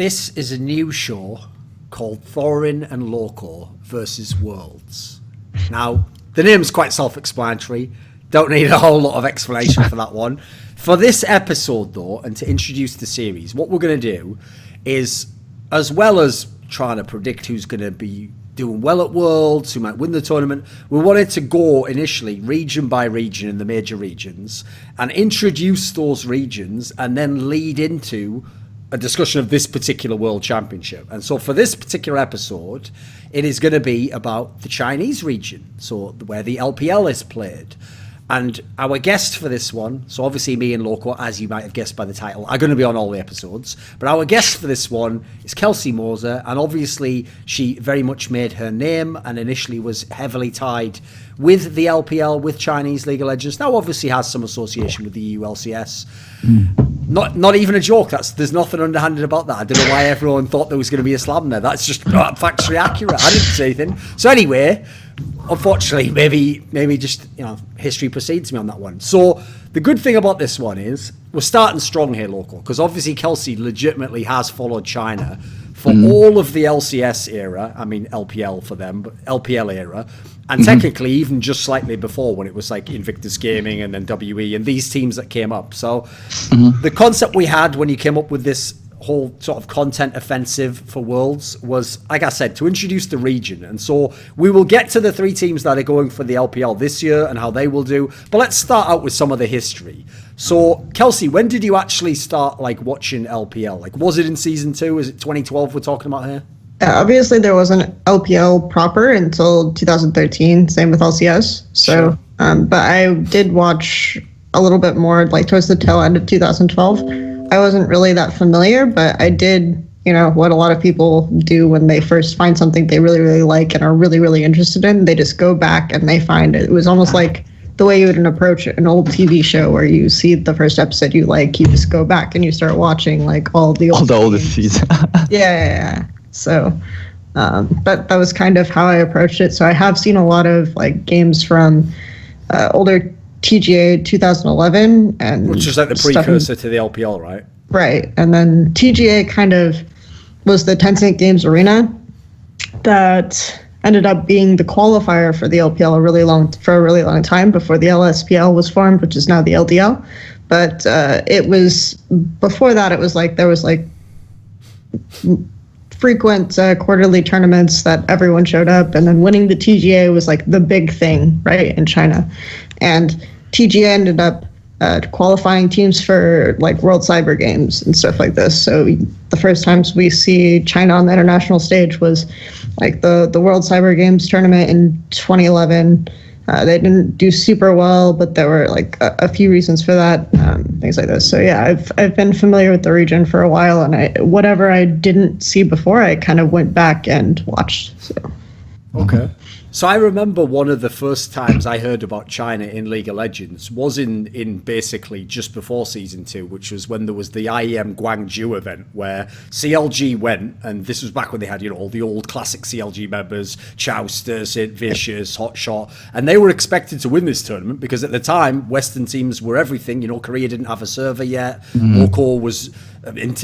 This is a new show called Thorin and Loco versus Worlds. Now, the name's quite self-explanatory. Don't need a whole lot of explanation for that one. For this episode, though, and to introduce the series, what we're going to do is, as well as trying to predict who's going to be doing well at Worlds, who might win the tournament, we wanted to go initially region by region in the major regions and introduce those regions and then lead into a discussion of this particular World Championship. And so for this particular episode, it is going to be about the Chinese region, so where the LPL is played. And our guest for this one, so obviously me and Loco, as you might have guessed by the title, are going to be on all the episodes. But our guest for this one is Kelsey Moser, and obviously she very much made her name and initially was heavily tied with the LPL, with Chinese League of Legends. Now obviously has some association with the EU LCS. Not even a joke. There's nothing underhanded about that. I don't know why everyone thought there was going to be a slam there. That's just factually accurate. I didn't say anything. So anyway, unfortunately, maybe just history precedes me on that one. So the good thing about this one is we're starting strong here, Loco, because obviously Kelsey legitimately has followed China for all of the LCS era. I mean LPL for them, but LPL era. And technically, even just slightly before when it was like Invictus Gaming and then WE and these teams that came up. So the concept we had when you came up with this whole sort of content offensive for Worlds was, like I said, to introduce the region. And so we will get to the three teams that are going for the LPL this year and how they will do. But let's start out with some of the history. So, Kelsey, when did you actually start watching LPL? Was it in season 2? Is it 2012 we're talking about here? Yeah, obviously there wasn't LPL proper until 2013, same with LCS. So, sure. But I did watch a little bit more towards the tail end of 2012. I wasn't really that familiar, but I did, what a lot of people do when they first find something they really, really like and are really, really interested in. They just go back and they find it. It was almost like the way you would approach an old TV show where you see the first episode you like, you just go back and you start watching all the oldest seasons. Yeah. So, but that was kind of how I approached it. So I have seen a lot of games from older TGA 2011, and which is the precursor to the LPL, right? Right, and then TGA kind of was the Tencent Games Arena that ended up being the qualifier for the LPL for a really long time before the LSPL was formed, which is now the LDL. But it was before that. It was there was frequent quarterly tournaments that everyone showed up, and then winning the TGA was the big thing, right, in China. And TGA ended up qualifying teams for World Cyber Games and stuff like this. So the first times we see China on the international stage was the World Cyber Games tournament in 2011. They didn't do super well, but there were a few reasons for that, things like this. So yeah, I've been familiar with the region for a while, and whatever I didn't see before, I kind of went back and watched. So. Okay. So I remember one of the first times I heard about China in League of Legends was in basically just before Season 2, which was when there was the IEM Guangzhou event where CLG went, and this was back when they had, all the old classic CLG members, Chowster, Sid Vicious, Hotshot, and they were expected to win this tournament because at the time, Western teams were everything. Korea didn't have a server yet. Loco was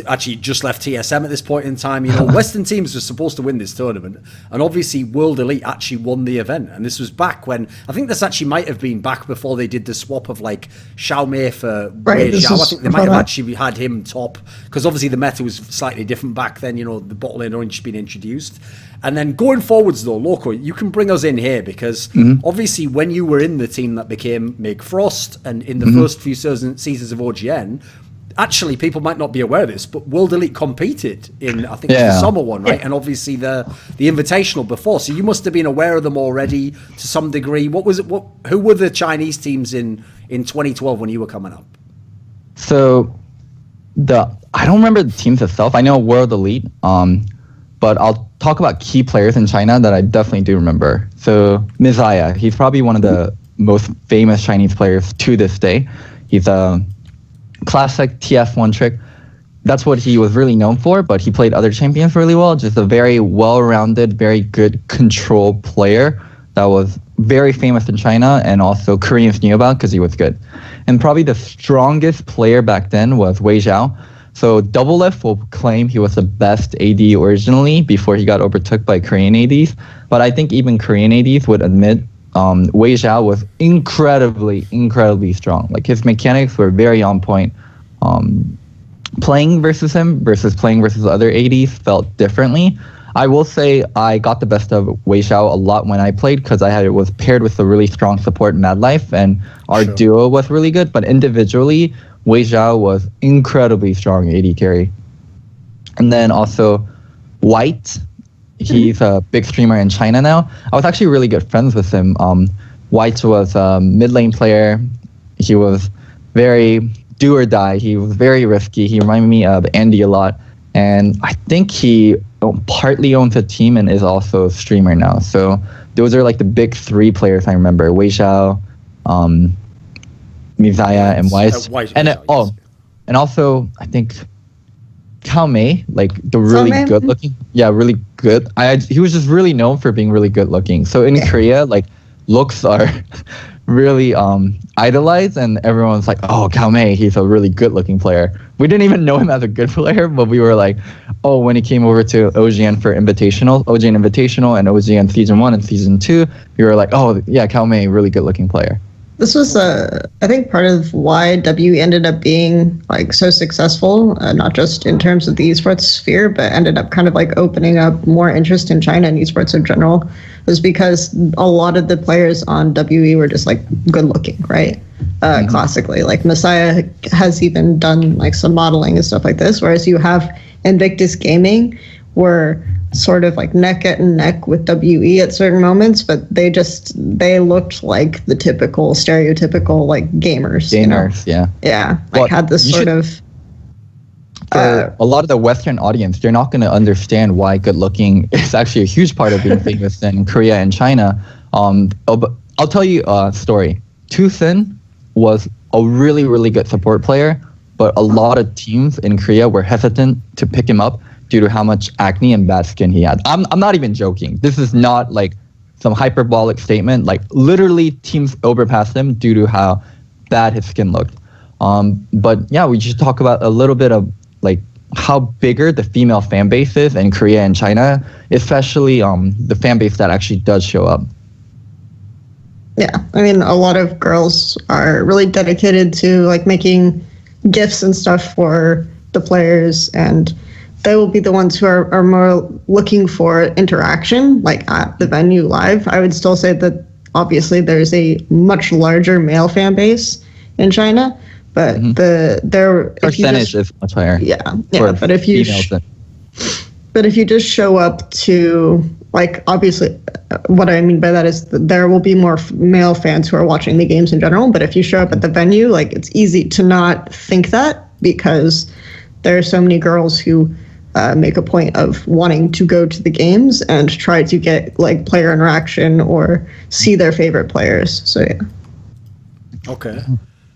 actually just left TSM at this point in time. Western teams were supposed to win this tournament, and obviously World Elite actually won the event. And this was back when, I think this actually might have been back before they did the swap of Xiaomei for Wei Xiao. I think they might have actually had him top, because obviously the meta was slightly different back then, the bottle lane orange being introduced. And then going forwards though, Loco, you can bring us in here because obviously when you were in the team that became Meg Frost and in the first few seasons of OGN, actually, people might not be aware of this, but World Elite competed in, I think, the summer one, right? And obviously the Invitational before. So you must have been aware of them already to some degree. What was it? Who were the Chinese teams in 2012 when you were coming up? So I don't remember the teams itself. I know World Elite, but I'll talk about key players in China that I definitely do remember. So Mizaya, he's probably one of the most famous Chinese players to this day. He's a classic TF1 trick. That's what he was really known for, but he played other champions really well. Just a very well-rounded, very good control player that was very famous in China, and also Koreans knew about because he was good. And probably the strongest player back then was Wei Xiao. So Double Lift will claim he was the best AD originally before he got overtook by Korean ADs. But I think even Korean ADs would admit Wei Xiao was incredibly strong. Like his mechanics were very on point. Playing versus him versus playing versus other ADs felt differently. I will say I got the best of Wei Xiao a lot when I played because was paired with a really strong support Mad Life, and our duo was really good. But individually, Wei Xiao was incredibly strong AD carry. And then also White, he's a big streamer in China now. I was actually really good friends with him. White was a mid lane player. He was very do or die. He was very risky. He reminded me of Andy a lot. And I think he partly owns a team and is also a streamer now. So those are like the big three players I remember: Wei Xiao, Mizaya, and Wise. And also I think Cao Mei, like the really good looking. Yeah, really good. He was just really known for being really good looking. So in Korea, like looks are really idolized, and everyone's like, oh, Cao Mei, he's a really good looking player. We didn't even know him as a good player, but we were like, oh, when he came over to OGN for OGN Invitational and OGN Season 1 and Season 2, we were like, oh, yeah, Cao Mei, really good looking player. This was, I think, part of why WE ended up being like so successful, not just in terms of the esports sphere, but ended up kind of like opening up more interest in China and esports in general, was because a lot of the players on WE were just like good looking, right? Classically, like Messiah has even done like some modeling and stuff like this, whereas you have Invictus Gaming, were sort of like neck and neck with WE at certain moments, but they looked like the typical stereotypical like gamers. Yeah, like had this sort of. For a lot of the Western audience, they're not going to understand why good looking is actually a huge part of being famous in Korea and China. I'll tell you a story. Tu Sin was a really good support player, but a lot of teams in Korea were hesitant to pick him up due to how much acne and bad skin he had. I'm not even joking. This is not like some hyperbolic statement. Like literally teams overpassed him due to how bad his skin looked. But yeah, we just talk about a little bit of like how bigger the female fan base is in Korea and China, especially the fan base that actually does show up. Yeah, I mean, a lot of girls are really dedicated to like making gifts and stuff for the players, and they will be the ones who are more looking for interaction, like at the venue live. I would still say that obviously there's a much larger male fan base in China, but their percentage is much higher. Yeah. But if you just show up to, like, obviously, what I mean by that is that there will be more male fans who are watching the games in general. But if you show up at the venue, like, it's easy to not think that, because there are so many girls who make a point of wanting to go to the games and try to get like player interaction or see their favorite players. So yeah. Okay.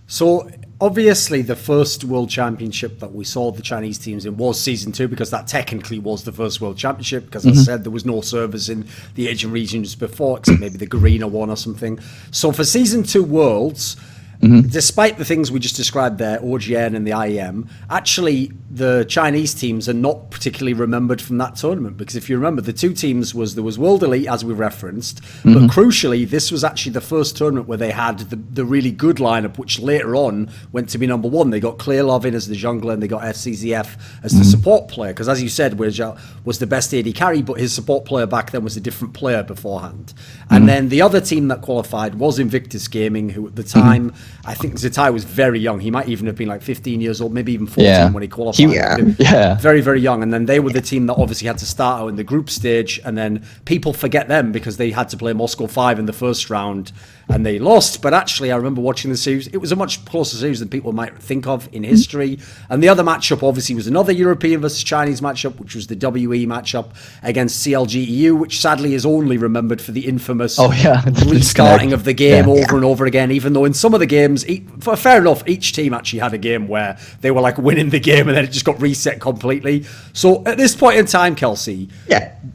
So obviously the first World Championship that we saw the Chinese teams in was Season 2, because that technically was the first World Championship, because as I said, there was no servers in the Asian regions before, except maybe the Garena one or something. So for Season 2 Worlds, despite the things we just described there, OGN and the IEM, actually the Chinese teams are not particularly remembered from that tournament, because if you remember, the two teams there was World Elite, as we referenced, but crucially, this was actually the first tournament where they had the really good lineup, which later on went to be number one. They got Clearlove in as the jungler, and they got FCZF as the support player, because as you said, Weizhao was the best AD carry, but his support player back then was a different player beforehand. And then the other team that qualified was Invictus Gaming, who at the time, I think Zitai was very young. He might even have been like 15 years old, maybe even 14 when he qualified. Very, very young. And then they were the team that obviously had to start out in the group stage. And then people forget them because they had to play Moscow 5 in the first round and they lost. But actually, I remember watching the series. It was a much closer series than people might think of in history. And the other matchup, obviously, was another European versus Chinese matchup, which was the WE matchup against CLG EU, which sadly is only remembered for the infamous restarting of the game over and over again, even though in some of the games, fair enough, each team actually had a game where they were like winning the game and then it just got reset completely. So at this point in time, Kelsey,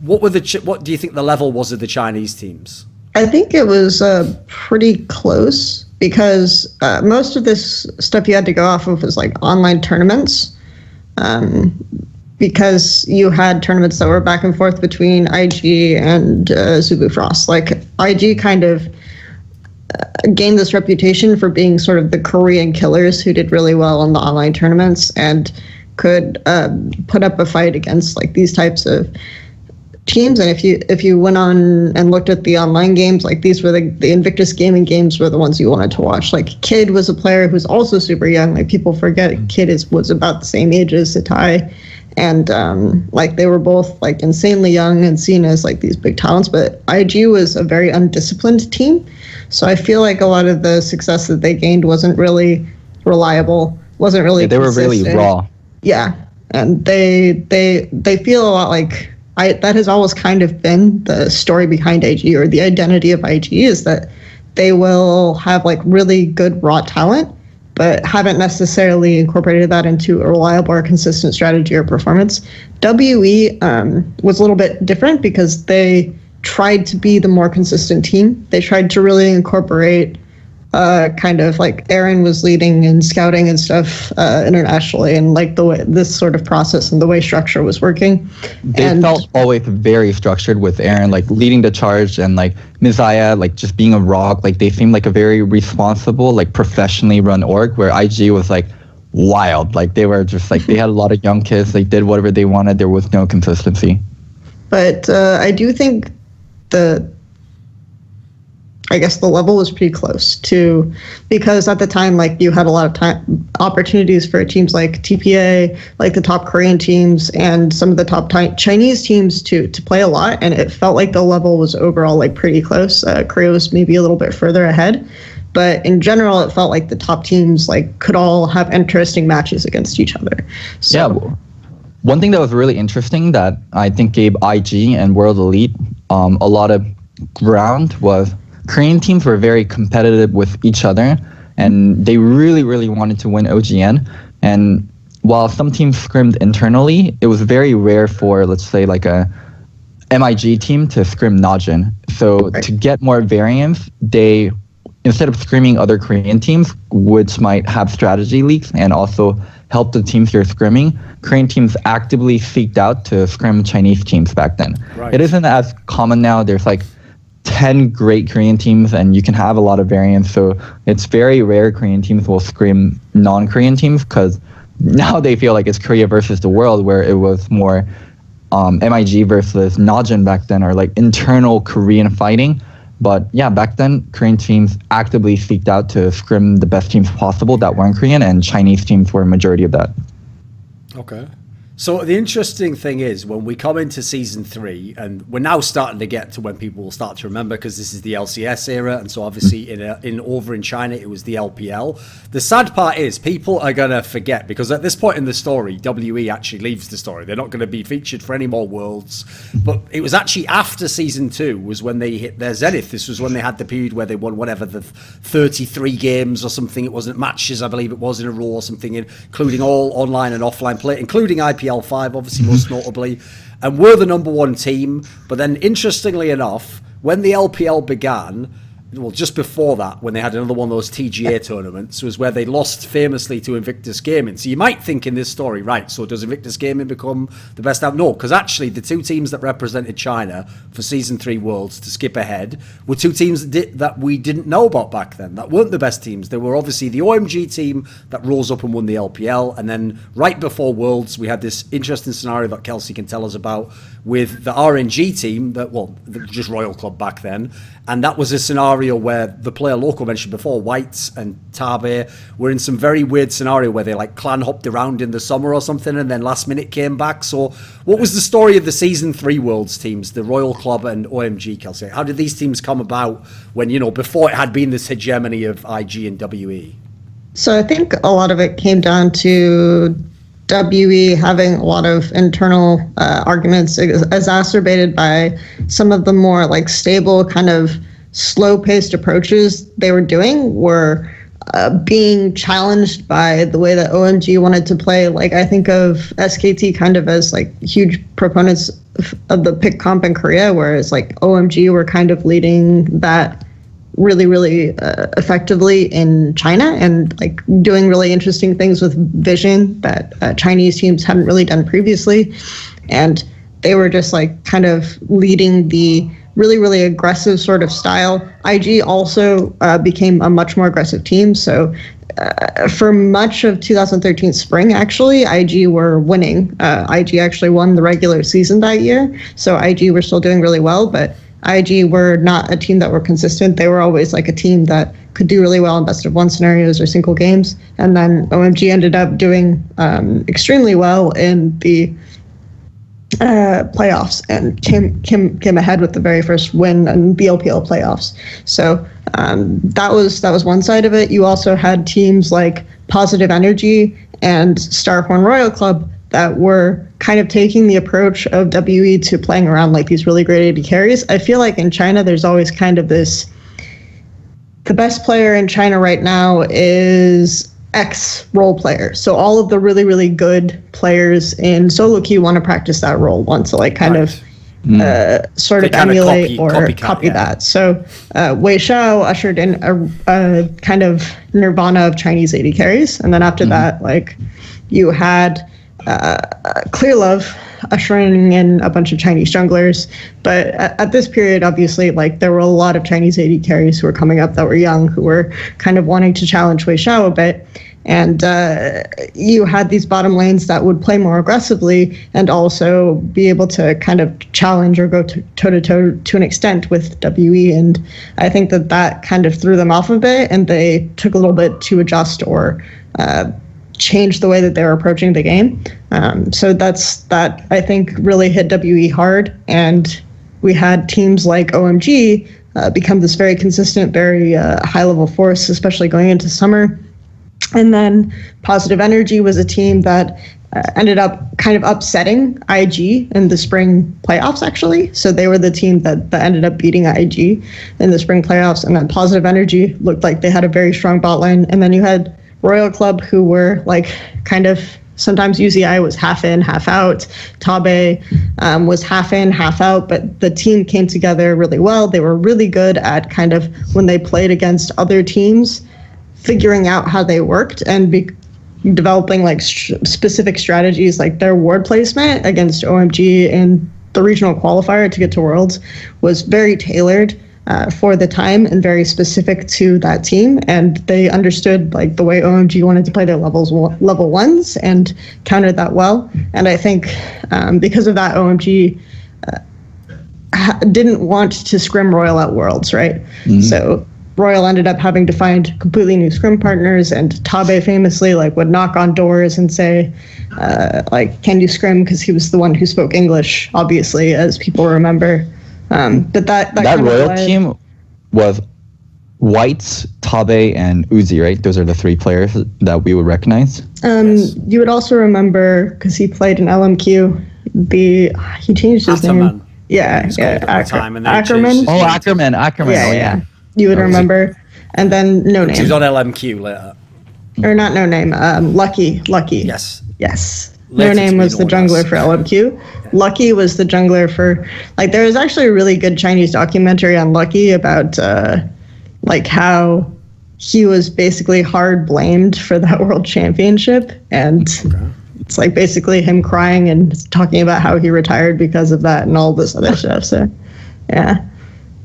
what do you think the level was of the Chinese teams? I think it was pretty close, because most of this stuff you had to go off of was like online tournaments. because you had tournaments that were back and forth between IG and Zubu Frost. Like IG kind of gained this reputation for being sort of the Korean killers who did really well in the online tournaments and could put up a fight against like these types of teams. And if you went on and looked at the online games, like these were the Invictus gaming games were the ones you wanted to watch. Like Kid was a player who's also super young. Like people forget Kid was about the same age as Satai. And like they were both like insanely young and seen as like these big talents, but IG was a very undisciplined team. So I feel like a lot of the success that they gained wasn't really reliable, wasn't really they were really raw. Yeah. And they feel a lot like that has always kind of been the story behind IG, or the identity of IG, is that they will have like really good raw talent, but haven't necessarily incorporated that into a reliable or consistent strategy or performance. WE was a little bit different because they tried to be the more consistent team. They tried to really incorporate kind of like Aaron was leading and scouting and stuff internationally, and like the way this sort of process and the way structure was working. They felt always very structured with Aaron, like leading the charge, and like Mizaya, like just being a rock. Like they seemed like a very responsible, like professionally run org, where IG was like wild. Like they were just like, they had a lot of young kids. They did whatever they wanted. There was no consistency. But I do think I guess the level was pretty close to, because at the time, like you had a lot of opportunities for teams like TPA, like the top Korean teams and some of the top Chinese teams to play a lot. And it felt like the level was overall like pretty close. Korea was maybe a little bit further ahead, but in general, it felt like the top teams like could all have interesting matches against each other. So, yeah. One thing that was really interesting that I think gave IG and World Elite a lot of ground was Korean teams were very competitive with each other, and they really, really wanted to win OGN. And while some teams scrimmed internally, it was very rare for, let's say, like a MIG team to scrim Najin. So to get more variance, they, instead of scrimming other Korean teams, which might have strategy leaks and also help the teams you're scrimming, Korean teams actively seeked out to scrim Chinese teams back then. Right. It isn't as common now. There's like 10 great Korean teams and you can have a lot of variance. So it's very rare Korean teams will scrim non-Korean teams, because now they feel like it's Korea versus the world, where it was more MIG versus Najin back then, or like internal Korean fighting. But yeah, back then Korean teams actively seeked out to scrim the best teams possible that weren't Korean, and Chinese teams were a majority of that. Okay. So the interesting thing is, when we come into season 3, and we're now starting to get to when people will start to remember, because this is the LCS era, and so obviously over in China it was the LPL. The sad part is people are going to forget, because at this point in the story, WE actually leaves the story. They're not going to be featured for any more worlds. But it was actually after season 2 was when they hit their zenith. This was when they had the period where they won whatever, the 33 games or something. It wasn't matches, I believe it was, in a row or something, including all online and offline play, including IPL 5, obviously, most notably, and were the number one team. But then, interestingly enough, when the LPL began, well, just before that, when they had another one of those TGA tournaments, was where they lost famously to Invictus Gaming. So you might think in this story, right, so does Invictus Gaming become the best out? No, because actually the two teams that represented China for Season 3 Worlds, to skip ahead, were two teams that we didn't know about back then, that weren't the best teams. They were obviously the OMG team that rose up and won the LPL, and then right before Worlds, we had this interesting scenario that Kelsey can tell us about with the RNG team, just Royal Club back then, and that was a scenario where the player Loco mentioned before, Whites and Tabe, were in some very weird scenario where they like clan hopped around in the summer or something and then last minute came back. So what was the story of the Season 3 Worlds teams, the Royal Club and OMG, Kelsey? How did these teams come about when, before it had been this hegemony of IG and WE? So I think a lot of it came down to WE having a lot of internal arguments exacerbated by some of the more like stable kind of slow-paced approaches they were doing were being challenged by the way that OMG wanted to play. Like I think of SKT kind of as like huge proponents of the pick comp in Korea, whereas like OMG were kind of leading that really, really effectively in China and like doing really interesting things with vision that Chinese teams hadn't really done previously. And they were just like kind of leading the really, really aggressive sort of style. IG also became a much more aggressive team. So for much of 2013 spring, actually, IG were winning. IG actually won the regular season that year. So IG were still doing really well, but IG were not a team that were consistent. They were always like a team that could do really well in best of one scenarios or single games. And then OMG ended up doing extremely well in the playoffs and came ahead with the very first win in the LPL playoffs. So that was one side of it. You also had teams like Positive Energy and Starhorn Royal Club that were kind of taking the approach of WE to playing around like these really great AD carries. I feel like in China, there's always kind of this, the best player in China right now is X role player. So all of the really, really good players in solo queue want to practice that role, want to like kind of sort of emulate or copy that. So Wei Xiao ushered in a kind of nirvana of Chinese AD carries. And then after that, like you had Clear Love ushering in a bunch of Chinese junglers. But at this period, obviously, like there were a lot of Chinese AD carries who were coming up that were young, who were kind of wanting to challenge Wei Xiao a bit. And you had these bottom lanes that would play more aggressively and also be able to kind of challenge or go toe-to-toe to an extent with WE. And I think that kind of threw them off a bit, and they took a little bit to adjust or change the way that they were approaching the game. So that I think really hit WE hard. And we had teams like OMG become this very consistent, very high-level force, especially going into summer. And then Positive Energy was a team that ended up kind of upsetting IG in the spring playoffs, actually. So they were the team that ended up beating IG in the spring playoffs. And then Positive Energy looked like they had a very strong bot lane. And then you had Royal Club, who were like kind of, sometimes UZI was half in, half out. Tabe was half in, half out, but the team came together really well. They were really good at kind of, when they played against other teams, figuring out how they worked and developing like specific strategies, like their ward placement against OMG in the regional qualifier to get to Worlds was very tailored for the time and very specific to that team. And they understood like the way OMG wanted to play their level ones and countered that well. And I think because of that, OMG didn't want to scrim Royal at Worlds, right? Mm-hmm. So Royal ended up having to find completely new scrim partners, and Tabe famously like would knock on doors and say, like, can you scrim? Because he was the one who spoke English, obviously, as people remember. But that Royal team was Whites, Tabe, and Uzi, right? Those are the three players that we would recognize. Yes. You would also remember, because he played in LMQ, he changed his name. Yeah, Ackerman. Oh, Ackerman. Yeah. You would remember. And then No Name. He was on LMQ later. Or not No Name, Lucky. Yes. No Name was the jungler for LMQ. Lucky was the jungler for, like, there was actually a really good Chinese documentary on Lucky about, like, how he was basically hard blamed for that world championship. And it's, like, basically him crying and talking about how he retired because of that and all this other stuff. So, yeah.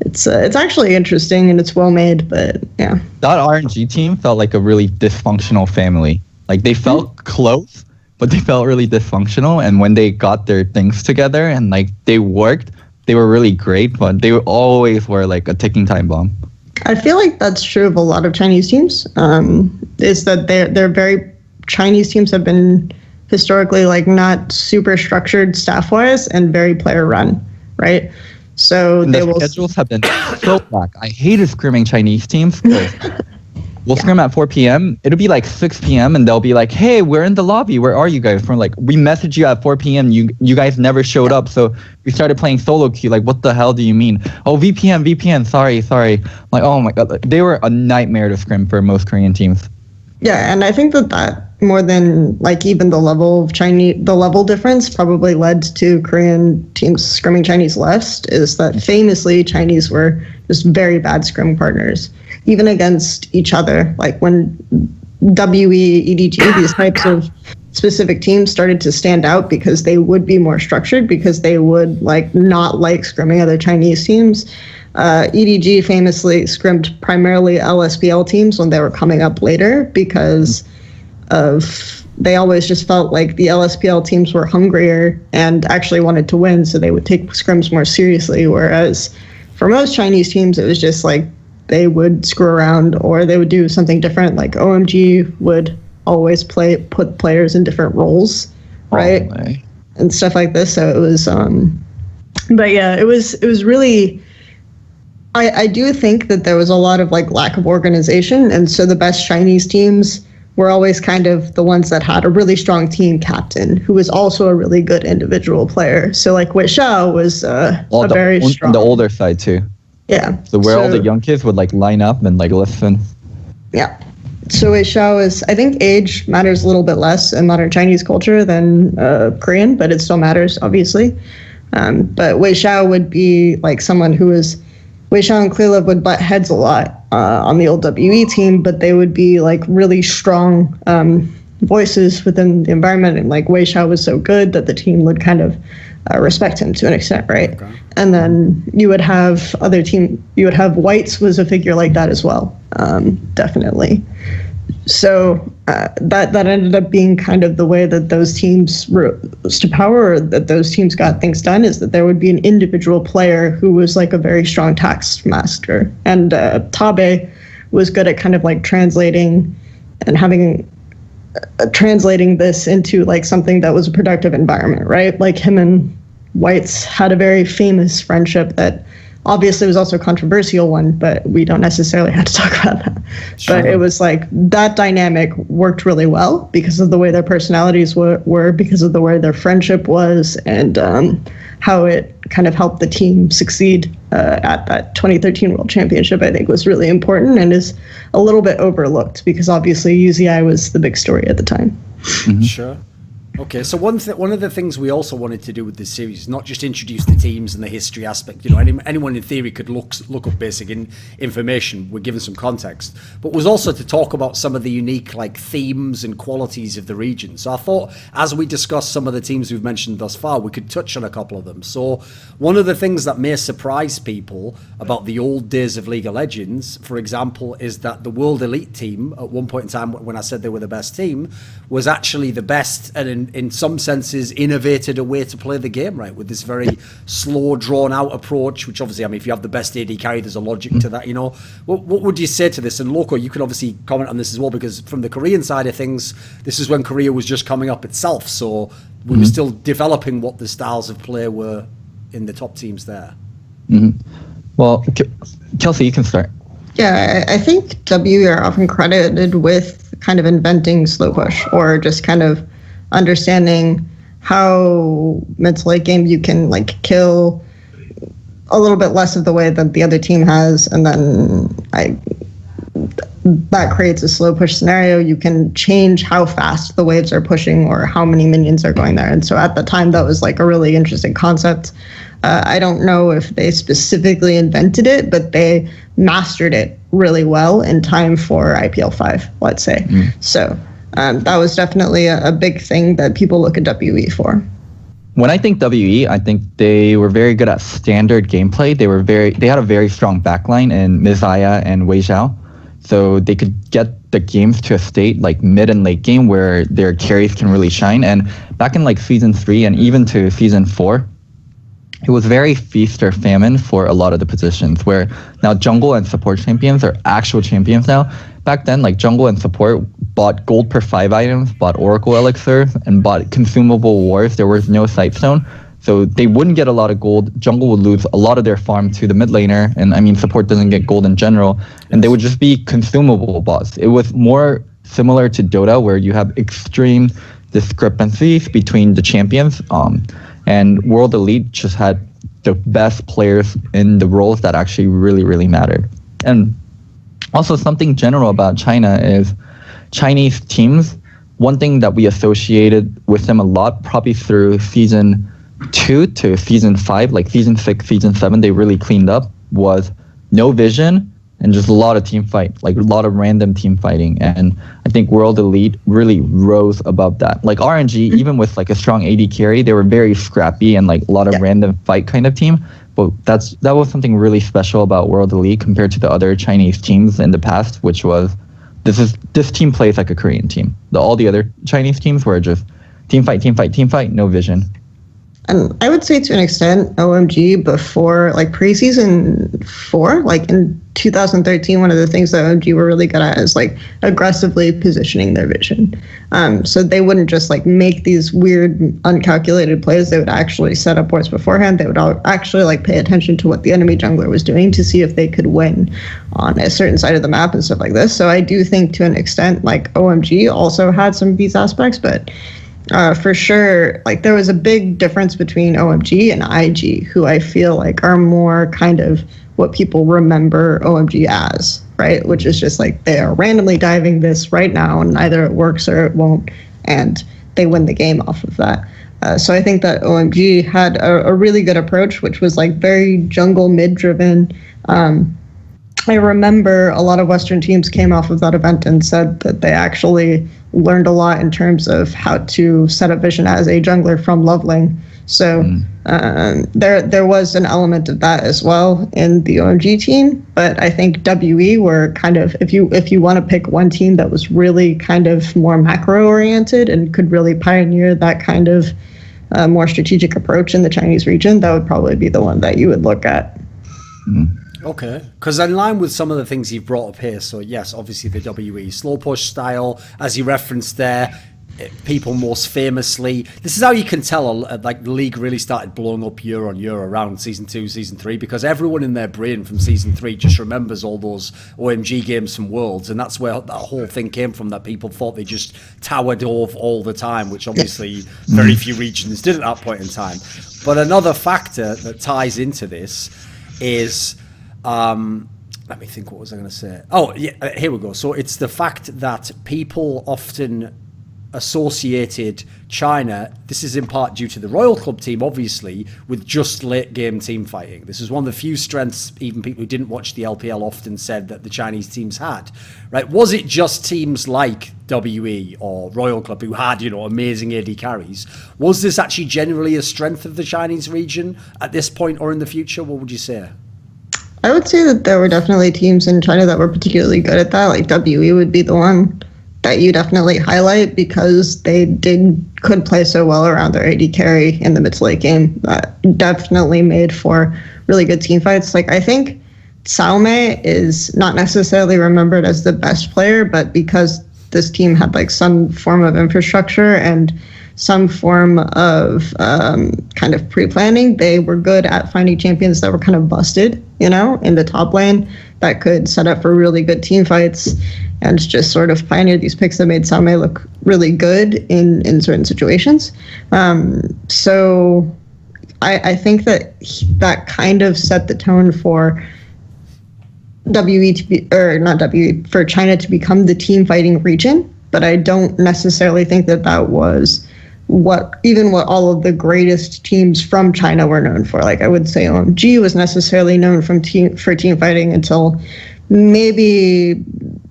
It's actually interesting and it's well made, but yeah. That RNG team felt like a really dysfunctional family. Like they felt close, but they felt really dysfunctional. And when they got their things together and like they worked, they were really great, but they always were like a ticking time bomb. I feel like that's true of a lot of Chinese teams. Is that they're very, Chinese teams have been historically like not super structured staff wise and very player run, right? So and the schedules have been so black. I hated scrimming Chinese teams. We'll scrim at 4 p.m. It'll be like 6 p.m. and they'll be like, "Hey, we're in the lobby. Where are you guys?" From like, we messaged you at 4 p.m. You guys never showed up. So we started playing solo queue. Like, what the hell do you mean? Oh, VPN. Sorry. Like, oh my god, they were a nightmare to scrim for most Korean teams. Yeah, and I think that more than like even the level of the level difference probably led to Korean teams scrimming Chinese less, is that famously Chinese were just very bad scrim partners, even against each other. Like when WE, EDG, these types of specific teams started to stand out because they would be more structured, because they would like not like scrimming other Chinese teams. EDG famously scrimmed primarily LSPL teams when they were coming up later because they always just felt like the LSPL teams were hungrier and actually wanted to win, so they would take scrims more seriously. Whereas for most Chinese teams, it was just like they would screw around or they would do something different. Like OMG would always put players in different roles, right? And stuff like this. So it was, but yeah, it was really. I do think that there was a lot of like lack of organization, and so the best Chinese teams were always kind of the ones that had a really strong team captain who was also a really good individual player. So like Wei Xiao was very strong. On the older side too. Yeah. So where all the young kids would like line up and like listen. Yeah. So Wei Xiao is, I think age matters a little bit less in modern Chinese culture than Korean, but it still matters obviously. But Wei Xiao would be like someone who was. Wei Xiao and Clearlove would butt heads a lot on the old WE team, but they would be like really strong voices within the environment. And like Wei Xiao was so good that the team would kind of respect him to an extent, right? Okay. And then you would have Whites was a figure like that as well, definitely. So that ended up being kind of the way that those teams rose to power, or that those teams got things done, is that there would be an individual player who was like a very strong task master. And Tabe was good at kind of like translating this into like something that was a productive environment, right? Like him and Whites had a very famous friendship that obviously was also a controversial one, but we don't necessarily have to talk about that. Sure. But it was like that dynamic worked really well because of the way their personalities were, because of the way their friendship was, and how it kind of helped the team succeed at that 2013 World Championship. I think was really important and is a little bit overlooked because obviously UZI was the big story at the time. Mm-hmm. Sure. Okay, so one of the things we also wanted to do with this series is not just introduce the teams and the history aspect. You know, anyone in theory could look up basic information. We're given some context, but was also to talk about some of the unique like themes and qualities of the region. So I thought, as we discuss some of the teams we've mentioned thus far, we could touch on a couple of them. So one of the things that may surprise people about the old days of League of Legends, for example, is that the World Elite team at one point in time, when I said they were the best team, was actually the best, and in some senses innovated a way to play the game, right, with this very slow, drawn out approach, which obviously, I mean, if you have the best AD carry, there's a logic to that, you know. What would you say to this? And Loco, you can obviously comment on this as well, because from the Korean side of things, this is when Korea was just coming up itself, so we were still developing what the styles of play were in the top teams there. Well, Kelsey, you can start. Yeah, I think W are often credited with kind of inventing slow push, or just kind of understanding how mental late game you can like kill a little bit less of the way that the other team has, and then that creates a slow push scenario. You can change how fast the waves are pushing or how many minions are going there. And so at the time, that was like a really interesting concept. I don't know if they specifically invented it, but they mastered it really well in time for IPL 5, let's say. So that was definitely a big thing that people look at WE for. When I think WE, I think they were very good at standard gameplay. They had a very strong backline in Mizaya and Wei Xiao. So they could get the games to a state like mid and late game where their carries can really shine. And back in like season 3 and even to season 4, it was very feast or famine for a lot of the positions, where now jungle and support champions are actual champions now. Back then, like jungle and support bought gold per 5 items, bought Oracle Elixir, and bought consumable wars. There was no sight stone, so they wouldn't get a lot of gold. Jungle would lose a lot of their farm to the mid laner, and I mean support doesn't get gold in general, and they would just be consumable bots. It was more similar to Dota, where you have extreme discrepancies between the champions, and World Elite just had the best players in the roles that actually really, really mattered. And also something general about China is Chinese teams, one thing that we associated with them a lot, probably through season 2 to season 5, like season 6, season 7, they really cleaned up, was no vision and just a lot of team fight, like a lot of random team fighting. And I think World Elite really rose above that. Like RNG, even with like a strong AD carry, they were very scrappy and like a lot of random fight kind of team. But that was something really special about World Elite compared to the other Chinese teams in the past, which was this team plays like a Korean team. All the other Chinese teams were just team fight, no vision. And I would say to an extent, OMG before, like pre-season 4, like in 2013, one of the things that OMG were really good at is like aggressively positioning their vision. So they wouldn't just like make these weird, uncalculated plays. They would actually set up wards beforehand. They would actually like pay attention to what the enemy jungler was doing to see if they could win on a certain side of the map and stuff like this. So I do think to an extent, like OMG also had some of these aspects, but for sure, like there was a big difference between OMG and IG, who I feel like are more kind of what people remember OMG as, right? Which is just like they are randomly diving this right now, and either it works or it won't, and they win the game off of that. So I think that OMG had a really good approach, which was like very jungle mid-driven. I remember a lot of Western teams came off of that event and said that they actually learned a lot in terms of how to set up vision as a jungler from Loveling. So there was an element of that as well in the OMG team. But I think WE were kind of, if you want to pick one team that was really kind of more macro oriented and could really pioneer that kind of more strategic approach in the Chinese region, that would probably be the one that you would look at. Okay, because in line with some of the things you've brought up here, so yes, obviously the WE slow push style, as you referenced there, people most famously, this is how you can tell like the league really started blowing up year on year around season 2, season 3, because everyone in their brain from season 3 just remembers all those OMG games from Worlds, and that's where that whole thing came from, that people thought they just towered over all the time, which obviously very few regions did at that point in time. But another factor that ties into this is let me think, what was I going to say? Oh, yeah, here we go. So it's the fact that people often associated China, this is in part due to the Royal Club team, obviously, with just late game team fighting. This is one of the few strengths even people who didn't watch the LPL often said that the Chinese teams had, right? Was it just teams like WE or Royal Club who had, amazing AD carries? Was this actually generally a strength of the Chinese region at this point or in the future? What would you say? I would say that there were definitely teams in China that were particularly good at that. Like WE would be the one that you definitely highlight because they could play so well around their AD carry in the mid to late game. That definitely made for really good team fights. Like I think Xiaomei is not necessarily remembered as the best player, but because this team had like some form of infrastructure and some form of kind of pre-planning, they were good at finding champions that were kind of busted, in the top lane that could set up for really good team fights and just sort of pioneer these picks that made Xiaomei look really good in certain situations. So I think that kind of set the tone for WE to be, or not WE, for China to become the team fighting region. But I don't necessarily think that was what all of the greatest teams from China were known for. Like I would say OMG was necessarily known for team fighting until maybe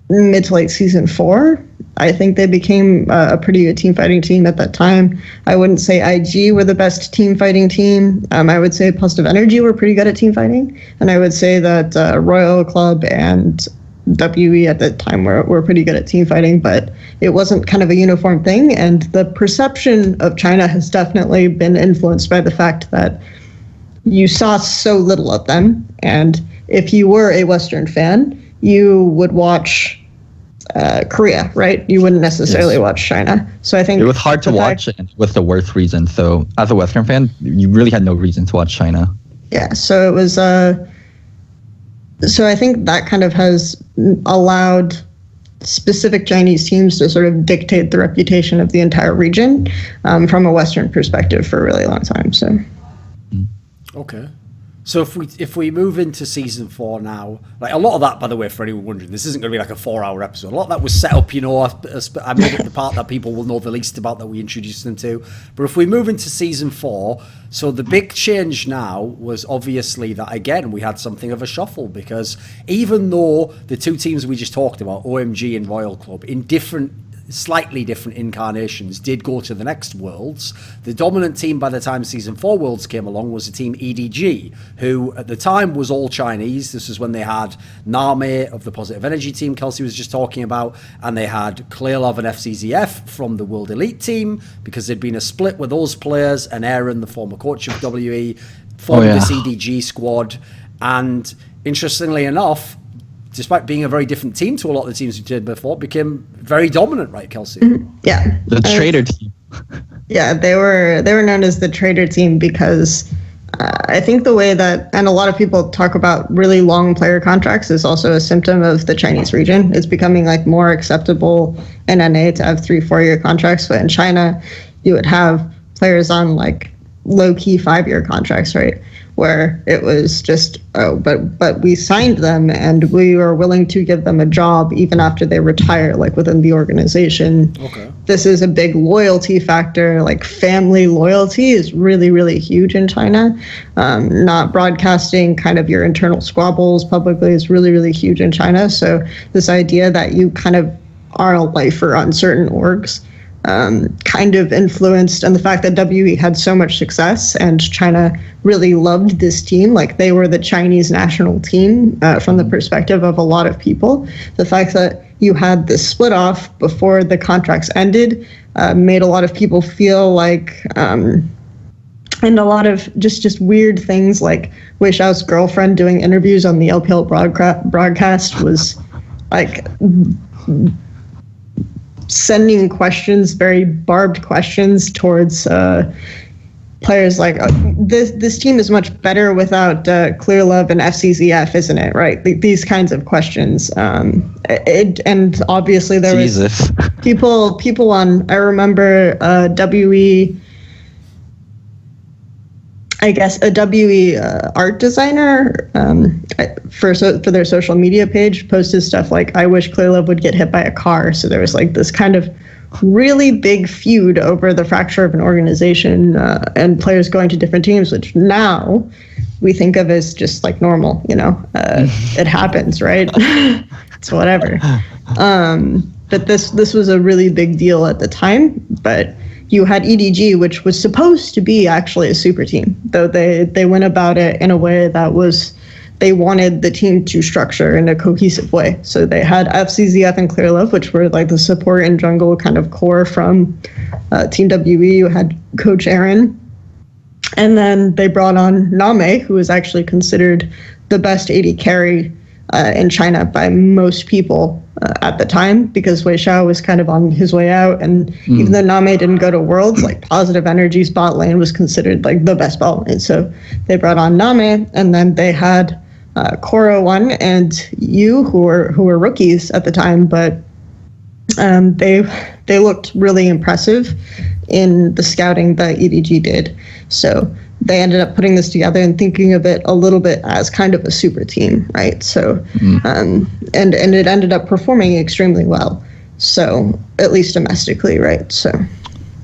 mid to late season 4. I think they became a pretty good team fighting team at that time. I wouldn't say IG were the best team fighting team. I would say Positive Energy were pretty good at team fighting. And I would say that Royal Club and WE at that time were pretty good at team fighting, but it wasn't kind of a uniform thing. And the perception of China has definitely been influenced by the fact that you saw so little of them. And if you were a Western fan, you would watch Korea, right? You wouldn't necessarily watch China. So I think it was hard to watch, and was the worst reason. So as a Western fan, you really had no reason to watch China. Yeah, so it was so I think that kind of has allowed specific Chinese teams to sort of dictate the reputation of the entire region from a Western perspective for a really long time. So, okay. So if we move into season 4 now, like a lot of that, by the way, for anyone wondering, this isn't going to be like a 4-hour episode. A lot of that was set up, I made it the part that people will know the least about that we introduced them to. But if we move into season 4, so the big change now was obviously that, again, we had something of a shuffle, because even though the two teams we just talked about, OMG and Royal Club, in slightly different incarnations, did go to the next Worlds, the dominant team by the time season 4 Worlds came along was the team EDG, who at the time was all Chinese. This was when they had Name of the Positive Energy team Kelsey was just talking about, and they had Clearlove and FCZF from the World Elite team, because there'd been a split with those players, and Aaron, the former coach of WE, formed this EDG squad. And interestingly enough, despite being a very different team to a lot of the teams we did before, became very dominant, right, Kelsey? Yeah. The traitor team. Yeah, they were known as the traitor team because I think the way that, and a lot of people talk about really long player contracts, is also a symptom of the Chinese region. It's becoming like more acceptable in NA to have 3-4 year contracts, but in China, you would have players on like low-key 5-year contracts, right? Where it was just, but we signed them and we are willing to give them a job even after they retire, like within the organization. Okay. This is a big loyalty factor. Like family loyalty is really, really huge in China. Not broadcasting kind of your internal squabbles publicly is really, really huge in China. So this idea that you kind of are a lifer on certain orgs kind of influenced, and the fact that WE had so much success and China really loved this team, like they were the Chinese national team from the perspective of a lot of people. The fact that you had this split off before the contracts ended made a lot of people feel like, and a lot of just weird things, like Wei Xiao's girlfriend doing interviews on the LPL broadcast was like sending questions, very barbed questions towards players like, this team is much better without Clearlove and FCZF, isn't it? Right? These kinds of questions. And obviously there was people on, I remember WE, I guess a WE art designer for their social media page posted stuff like, I wish Clearlove would get hit by a car. So there was like this kind of really big feud over the fracture of an organization and players going to different teams, which now we think of as just like normal, it happens, right? It's whatever. But this was a really big deal at the time, but you had EDG, which was supposed to be actually a super team, though they went about it in a way that was, they wanted the team to structure in a cohesive way. So they had FCZF and Clearlove, which were like the support and jungle kind of core from Team WE. You had Coach Aaron. And then they brought on Name, who was actually considered the best AD carry in China by most people at the time, because Wei Xiao was kind of on his way out, and even though Name didn't go to Worlds, like Positive Energy's bot lane was considered like the best bot lane. So they brought on Name, and then they had Koro 1 and Yu, who were rookies at the time, but they looked really impressive in the scouting that EDG did. So they ended up putting this together and thinking of it a little bit as kind of a super team, right? So, and it ended up performing extremely well. So, at least domestically, right? So,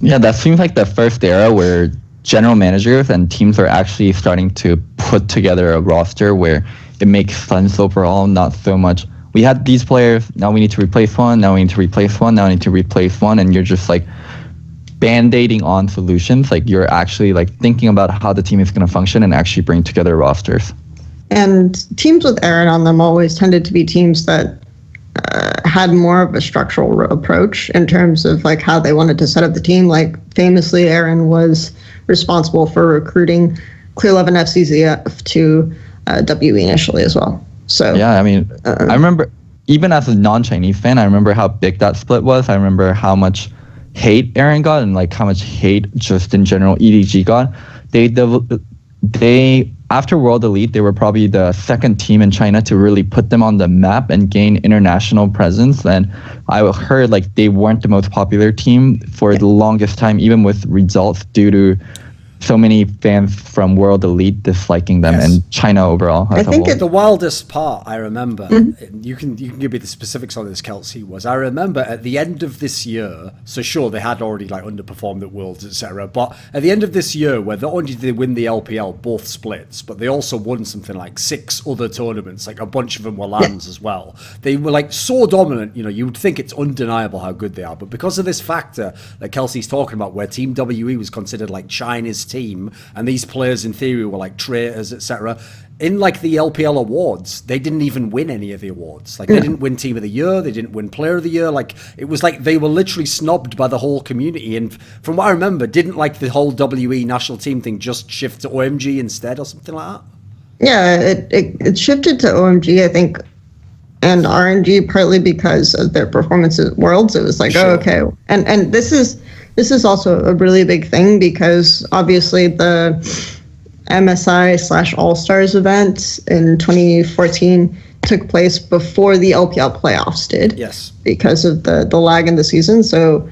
yeah, that seems like the first era where general managers and teams are actually starting to put together a roster where it makes sense overall, not so much, we had these players, now we need to replace one, now we need to replace one, now we need to replace one, and you're just like band-aiding on solutions. Like you're actually like thinking about how the team is going to function and actually bring together rosters. And teams with Aaron on them always tended to be teams that had more of a structural approach in terms of like how they wanted to set up the team. Like famously, Aaron was responsible for recruiting Clearlove and FCZF to WE initially as well. So yeah, I mean, I remember even as a non-Chinese fan, I remember how big that split was. I remember how much hate Aaron got and like how much hate just in general EDG got. They after World Elite, they were probably the second team in China to really put them on the map and gain international presence. And I heard like they weren't the most popular team for the longest time, even with results due to so many fans from World Elite disliking them and China overall as a whole. The wildest part I remember, you can give me the specifics on this, Kelsey, was I remember at the end of this year, so sure, they had already like underperformed at Worlds, etc. But at the end of this year, where not only did they win the LPL, both splits, but they also won something like 6 other tournaments, like a bunch of them were LANs as well. They were like so dominant, you would think it's undeniable how good they are. But because of this factor that Kelsey's talking about, where Team WE was considered like China's team, and these players in theory were like traitors, etc. In like the LPL awards, they didn't even win any of the awards. Like they didn't win Team of the Year, they didn't win Player of the Year. Like it was like they were literally snubbed by the whole community. And from what I remember, didn't like the whole WE national team thing just shift to OMG instead or something like that? Yeah, it shifted to OMG, I think, and RNG partly because of their performance at Worlds. It was like, oh, okay, and this is also a really big thing because obviously the MSI / All-Stars event in 2014 took place before the LPL playoffs did. Yes. Because of the lag in the season. So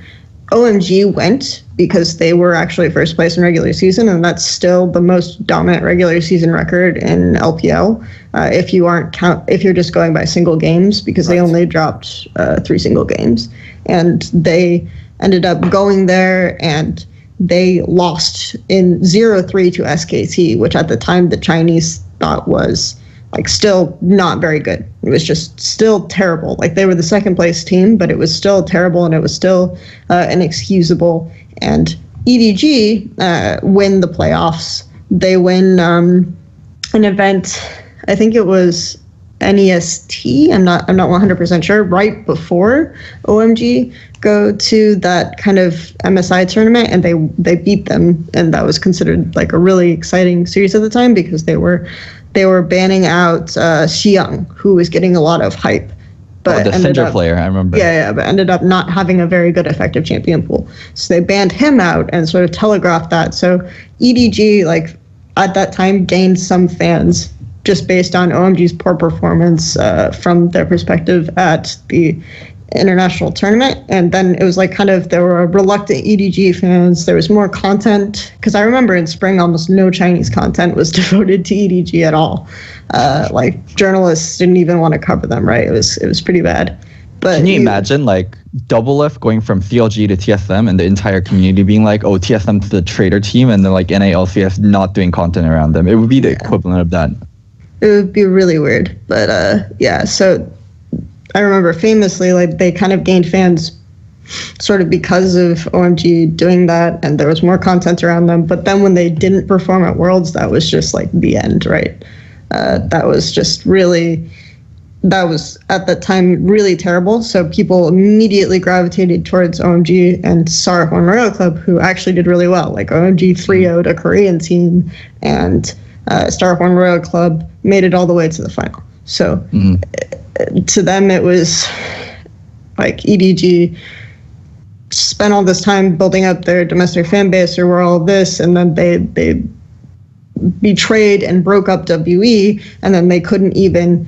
OMG went because they were actually first place in regular season, and that's still the most dominant regular season record in LPL. If you're just going by single games, because they only dropped 3 single games, and they ended up going there and they lost in 0-3 to SKT, which at the time the Chinese thought was like still not very good. It was just still terrible. Like they were the second place team, but it was still terrible and it was still inexcusable. And EDG win the playoffs. They win an event, I think it was NEST, I'm not 100% sure, right before OMG go to that kind of MSI tournament, and they beat them, and that was considered like a really exciting series at the time because they were banning out Xiang, who was getting a lot of hype. But the Cinder player, I remember. Yeah, but ended up not having a very good effective champion pool. So they banned him out and sort of telegraphed that. So EDG, like at that time, gained some fans just based on OMG's poor performance from their perspective at the international tournament. And then it was like kind of, there were reluctant EDG fans. There was more content, because I remember in spring almost no Chinese content was devoted to EDG at all. Like journalists didn't even want to cover them, right? It was pretty bad. But can you imagine like Doublelift going from CLG to TSM and the entire community being like, oh, TSM's the traitor team, and then like NALCS not doing content around them? It would be the equivalent of that. It would be really weird. But yeah, so I remember famously, like they kind of gained fans sort of because of OMG doing that, and there was more content around them. But then when they didn't perform at Worlds, that was just like the end, right? That was at that time really terrible. So people immediately gravitated towards OMG and Thorin Royal Club, who actually did really well. Like OMG 3-0'd a Korean team, and Thorin Royal Club made it all the way to the final. So to them, it was like EDG spent all this time building up their domestic fan base or all of this, and then they betrayed and broke up WE, and then they couldn't even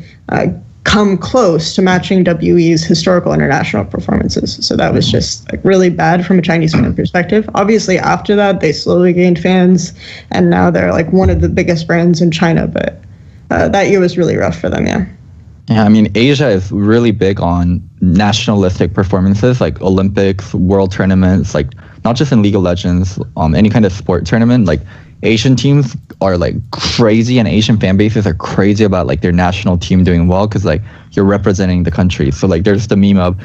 come close to matching WE's historical international performances. So that was just like really bad from a Chinese fan perspective. Obviously, after that, they slowly gained fans, and now they're like one of the biggest brands in China. But that year was really rough for them, yeah. Yeah, I mean, Asia is really big on nationalistic performances, like Olympics, world tournaments, like not just in League of Legends, any kind of sport tournament. Like Asian teams are like crazy, and Asian fan bases are crazy about like their national team doing well, because like you're representing the country. So like there's the meme of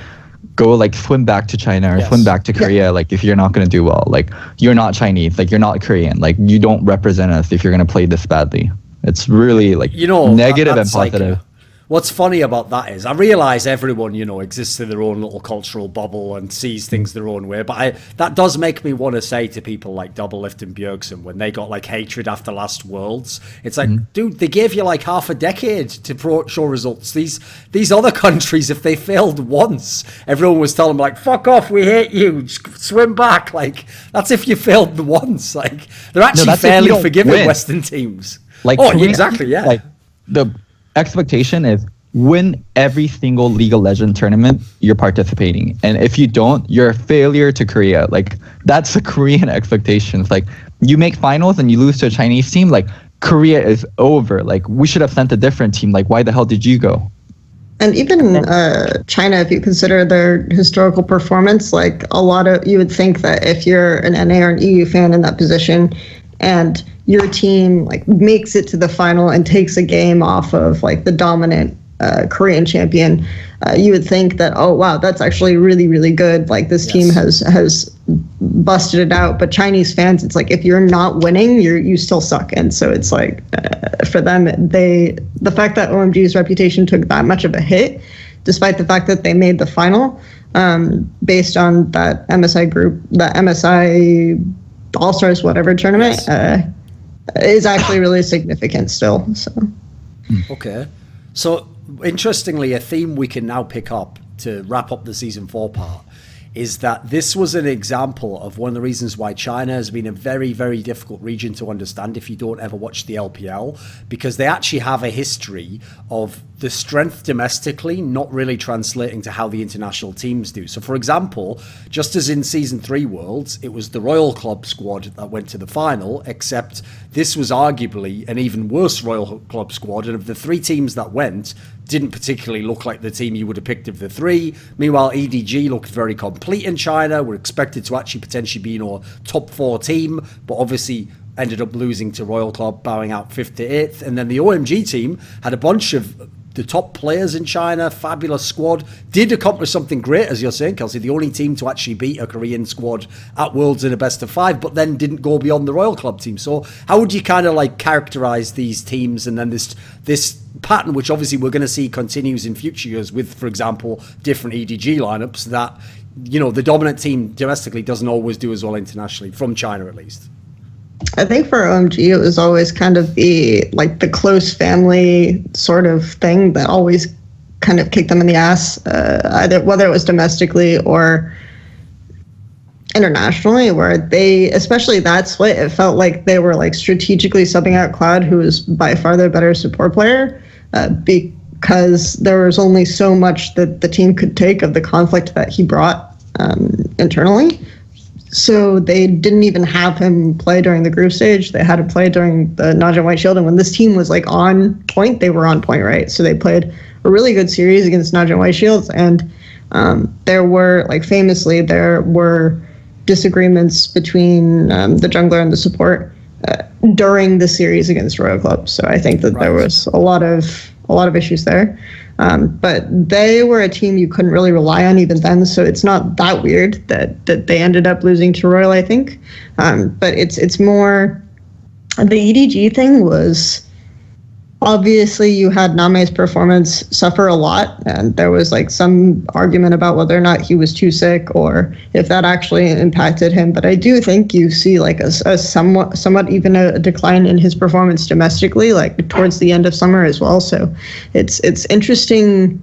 go like swim back to China or swim back to Korea. Like if you're not going to do well, like you're not Chinese, like you're not Korean, like you don't represent us if you're going to play this badly. It's really like negative and positive. Like, what's funny about that is I realize everyone, exists in their own little cultural bubble and sees things their own way. But that does make me want to say to people like Doublelift and Bjergsen, when they got like hatred after last Worlds, it's like, dude, they gave you like half a decade to show results. These other countries, if they failed once, everyone was telling them like, fuck off, we hate you, swim back. Like, that's if you failed once. Like, they're actually fairly forgiving Western teams. Like, exactly, yeah. Like, the expectation is win every single League of Legends tournament you're participating. And if you don't, you're a failure to Korea. Like, that's the Korean expectations. Like, you make finals and you lose to a Chinese team, like, Korea is over. Like, we should have sent a different team. Like, why the hell did you go? And even China, if you consider their historical performance, like you would think that if you're an NA or an EU fan in that position and your team like makes it to the final and takes a game off of like the dominant Korean champion, you would think that, oh wow, that's actually really, really good. Like this team has busted it out. But Chinese fans, it's like if you're not winning, you still suck. And so it's like for them, the fact that OMG's reputation took that much of a hit, despite the fact that they made the final, based on that MSI group, that MSI All Stars whatever tournament, is actually really significant still. So okay, so. Interestingly, a theme we can now pick up to wrap up the season 4 part is that this was an example of one of the reasons why China has been a very, very difficult region to understand if you don't ever watch the LPL, because they actually have a history of the strength domestically not really translating to how the international teams do. So, for example, just as in Season 3 Worlds, it was the Royal Club squad that went to the final, except this was arguably an even worse Royal Club squad, and of the 3 teams that went, didn't particularly look like the team you would have picked of the 3. Meanwhile, EDG looked very complete in China, were expected to actually potentially be top 4 team, but obviously ended up losing to Royal Club, bowing out 5th to 8th. And then the OMG team had a bunch of the top players in China, fabulous squad, did accomplish something great, as you're saying, Kelsey, the only team to actually beat a Korean squad at Worlds in a best of 5, but then didn't go beyond the Royal Club team. So how would you kind of like characterize these teams and then this pattern, which obviously we're going to see continues in future years with, for example, different EDG lineups, that, you know, the dominant team domestically doesn't always do as well internationally, from China at least? I think for OMG, it was always kind of the close family sort of thing that always kind of kicked them in the ass, either whether it was domestically or internationally, where they, especially that split, it felt like they were like strategically subbing out Cloud, who was by far their better support player, because there was only so much that the team could take of the conflict that he brought internally. So they didn't even have him play during the group stage. They had him play during the Naja White Shield. And when this team was like on point, they were on point, right? So they played a really good series against Naja White Shields. And there were, like, famously, there were disagreements between the jungler and the support during the series against Royal Club. So I think that there was a lot of issues there. But they were a team you couldn't really rely on even then, so it's not that weird that they ended up losing to Royal, I think. But it's more, the EDG thing was, obviously you had Name's performance suffer a lot, and there was like some argument about whether or not he was too sick or if that actually impacted him. But I do think you see like a somewhat even a decline in his performance domestically, like towards the end of summer as well. So it's interesting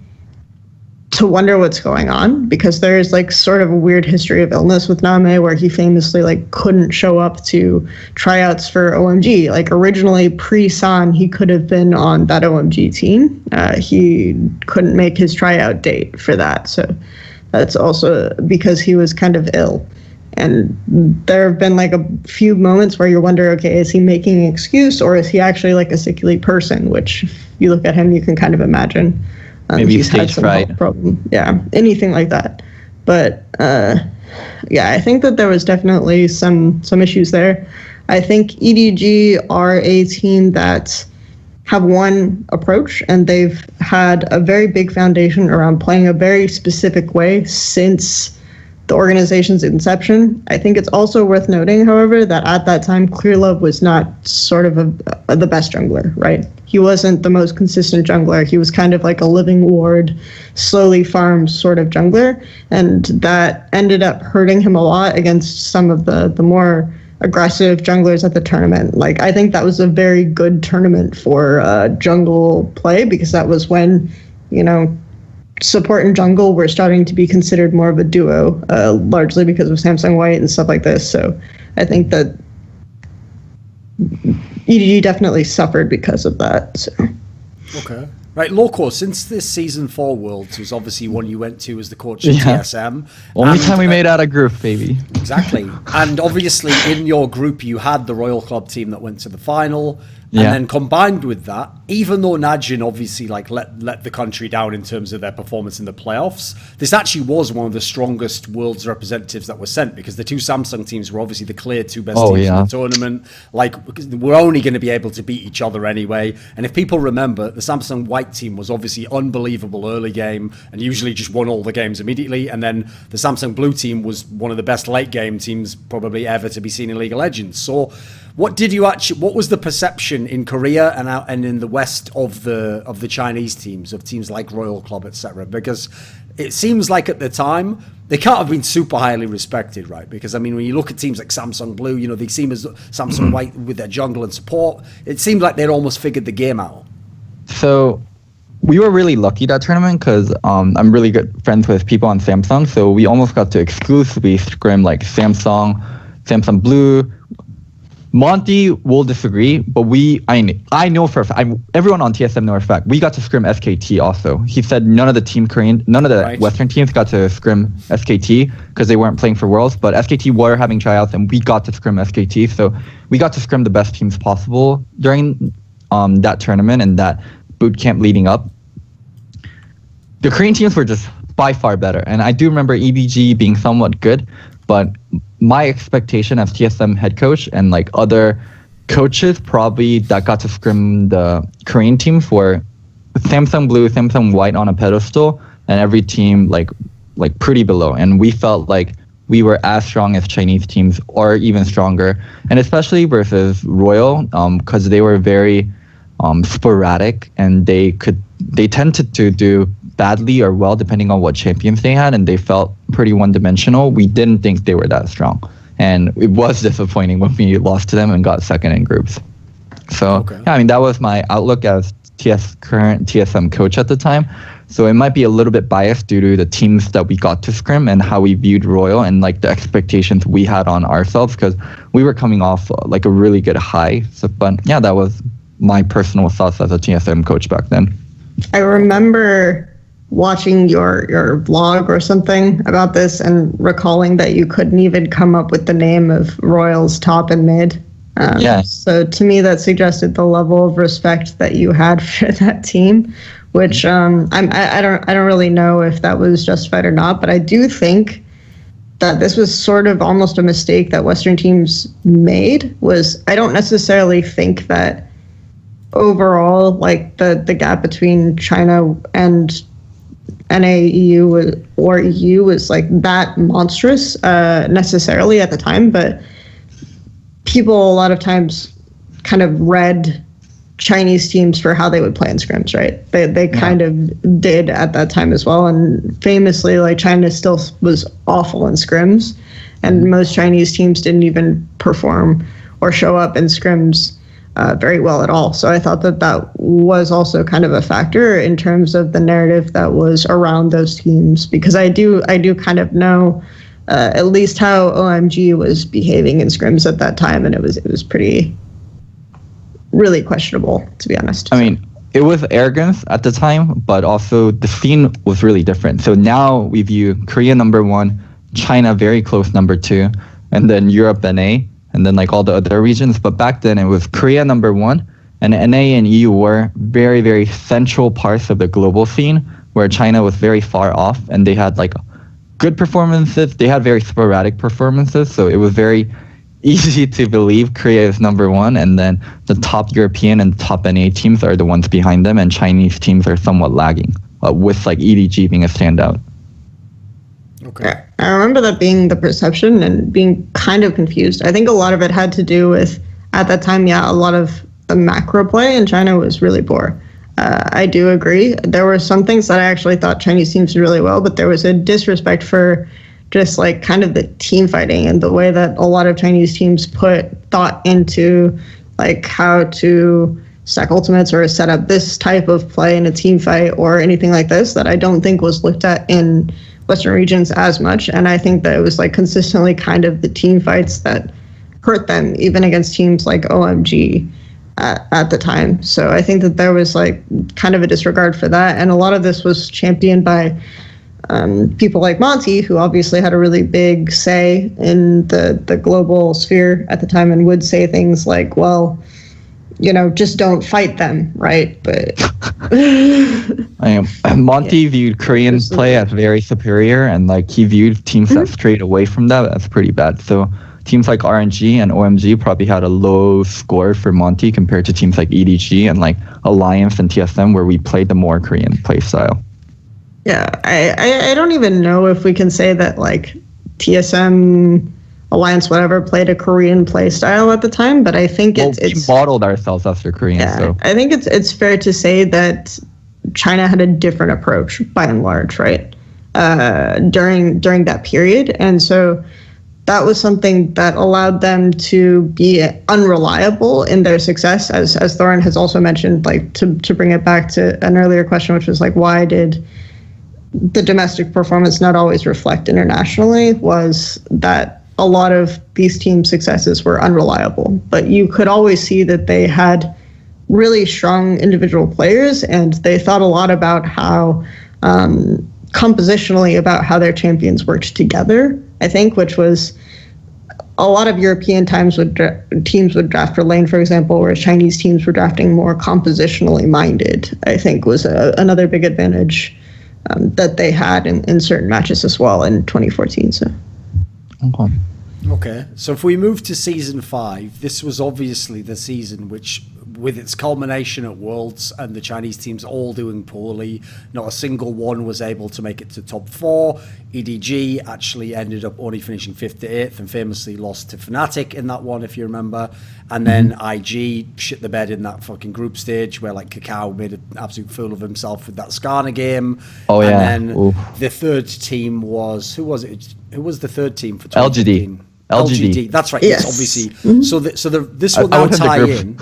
to wonder what's going on, because there's like sort of a weird history of illness with Name, where he famously like couldn't show up to tryouts for OMG. Like originally pre-San, he could have been on that OMG team. He couldn't make his tryout date for that. So that's also because he was kind of ill. And there have been like a few moments where you wonder, okay, is he making an excuse, or is he actually like a sickly person? Which if you look at him, you can kind of imagine. Maybe he's had some health problem. Yeah, anything like that. But yeah, I think that there was definitely some issues there. I think EDG are a team that have one approach, and they've had a very big foundation around playing a very specific way since the organization's inception. I think it's also worth noting, however, that at that time, Clearlove was not sort of the best jungler, right? He wasn't the most consistent jungler. He was kind of like a living ward, slowly farmed sort of jungler, and that ended up hurting him a lot against some of the more aggressive junglers at the tournament. Like, I think that was a very good tournament for jungle play, because that was when, you know, support and jungle were starting to be considered more of a duo, largely because of Samsung White and stuff like this. So I think that EDG definitely suffered because of that. So. Okay, Right, Loco, since this season 4 Worlds was obviously one you went to as the coach of Yeah. TSM. Only time we made out a group, baby. Exactly. And obviously in your group you had the Royal Club team that went to the final. And Yeah. then combined with that, even though Najin obviously like let the country down in terms of their performance in the playoffs, this actually was one of the strongest Worlds representatives that were sent, because the two Samsung teams were obviously the clear two best teams in the tournament. Like, because we're only going to be able to beat each other anyway. And if people remember, the Samsung white team was obviously unbelievable early game and usually just won all the games immediately. And then the Samsung blue team was one of the best late game teams probably ever to be seen in League of Legends. So what was the perception in Korea and in the West of the Chinese teams, of teams like Royal Club, etc.? Because it seems like at the time they can't have been super highly respected, right? Because I mean, when you look at teams like Samsung Blue, you know, they seem as Samsung White with their jungle and support, it seemed like they'd almost figured the game out. So we were really lucky that tournament because I'm really good friends with people on Samsung, so we almost got to exclusively scrim like Samsung Blue. Monty will disagree, but I know for a fact, everyone on TSM knows for a fact, we got to scrim SKT also. He said none of the Western teams got to scrim SKT because they weren't playing for Worlds, but SKT were having tryouts and we got to scrim SKT, so we got to scrim the best teams possible during that tournament and that boot camp leading up. The Korean teams were just by far better, and I do remember EBG being somewhat good, but my expectation as TSM head coach and like other coaches probably that got to scrim the Korean teams were Samsung Blue, Samsung White on a pedestal, and every team like pretty below. And we felt like we were as strong as Chinese teams or even stronger, and especially versus Royal, because they were very sporadic and they tended to do badly or well depending on what champions they had, and they felt pretty one-dimensional. We didn't think they were that strong, and it was disappointing when we lost to them and got second in groups. So yeah, I mean, that was my outlook as current TSM coach at the time. So it might be a little bit biased due to the teams that we got to scrim and how we viewed Royal and like the expectations we had on ourselves, because we were coming off like a really good high. So, but yeah, that was my personal thoughts as a TSM coach back then. I remember watching your vlog or something about this and recalling that you couldn't even come up with the name of Royal's top and mid. So to me, that suggested the level of respect that you had for that team, which I don't really know if that was justified or not, but I do think that this was sort of almost a mistake that Western teams made. I don't necessarily think that overall, like the gap between China and NA, or EU was like that monstrous necessarily at the time, but people a lot of times kind of read Chinese teams for how they would play in scrims, right? They kind of did at that time as well, and famously, like China still was awful in scrims, and most Chinese teams didn't even perform or show up in scrims very well at all. So I thought that was also kind of a factor in terms of the narrative that was around those teams, because I do kind of know at least how OMG was behaving in scrims at that time, and it was really questionable, to be honest. I mean, it was arrogance at the time, but also the scene was really different. So now we view Korea number 1, China very close number 2, and then Europe NA, and then like all the other regions. But back then it was Korea number 1, and NA and EU were very, very central parts of the global scene, where China was very far off, and they had like good performances. They had very sporadic performances, so it was very easy to believe Korea is number 1, and then the top European and top NA teams are the ones behind them, and Chinese teams are somewhat lagging, with like EDG being a standout. Okay. I remember that being the perception and being kind of confused. I think a lot of it had to do with, at that time, a lot of the macro play in China was really poor. I do agree. There were some things that I actually thought Chinese teams did really well, but there was a disrespect for just like kind of the team fighting and the way that a lot of Chinese teams put thought into like how to stack ultimates or set up this type of play in a team fight or anything like this, that I don't think was looked at in Western regions as much. And I think that it was like consistently kind of the team fights that hurt them, even against teams like OMG. at the time. So I think that there was like kind of a disregard for that. And a lot of this was championed by people like Monty, who obviously had a really big say in the global sphere at the time and would say things like, well, just don't fight them, right? But Monty viewed Korean play as very superior, and like he viewed teams that strayed away from that as pretty bad. So teams like RNG and OMG probably had a low score for Monty compared to teams like EDG and like Alliance and TSM, where we played the more Korean play style. Yeah, I don't even know if we can say that like TSM, Alliance, whatever, played a Korean play style at the time, but I think we modeled ourselves after Korean. Yeah, so I think it's fair to say that China had a different approach by and large, right? During that period, and so that was something that allowed them to be unreliable in their success, as Thorin has also mentioned. Like to bring it back to an earlier question, which was like, why did the domestic performance not always reflect internationally? Was that a lot of these team successes were unreliable, but you could always see that they had really strong individual players, and they thought a lot about how compositionally about how their champions worked together, I think, which was a lot of European teams would draft for lane, for example, whereas Chinese teams were drafting more compositionally minded, I think was another big advantage that they had in certain matches as well in 2014. So. Okay, so if we move to season 5, this was obviously the season which, with its culmination at Worlds and the Chinese teams all doing poorly, not a single one was able to make it to top 4. EDG actually ended up only finishing 5th to 8th and famously lost to Fnatic in that one, if you remember. And then IG shit the bed in that fucking group stage where like Kakao made an absolute fool of himself with that Skarner game. Oh, and yeah. then Ooh. the third team was, who was it? Who was the third team for LGD. 2015? LGD. That's right. Yes, obviously. Mm-hmm. So this will now tie in.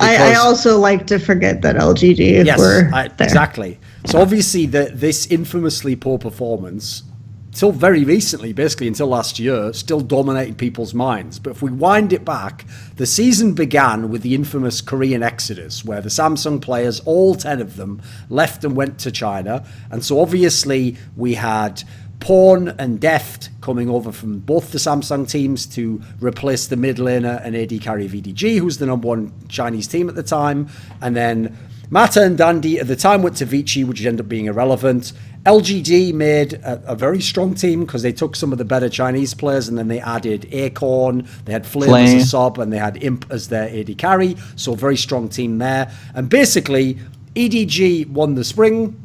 I also like to forget that LGD were there. Exactly. So obviously this infamously poor performance, till very recently, basically until last year, still dominated people's minds. But if we wind it back, the season began with the infamous Korean exodus, where the Samsung players, all 10 of them, left and went to China. And so obviously we had Pawn and Deft coming over from both the Samsung teams to replace the mid laner and AD carry of EDG, who's the number 1 Chinese team at the time. And then Mata and Dandy at the time went to Vici, which ended up being irrelevant. LGD made a very strong team because they took some of the better Chinese players and then they added Acorn, they had Flame as a sub, and they had Imp as their AD carry. So a very strong team there. And basically, EDG won the spring,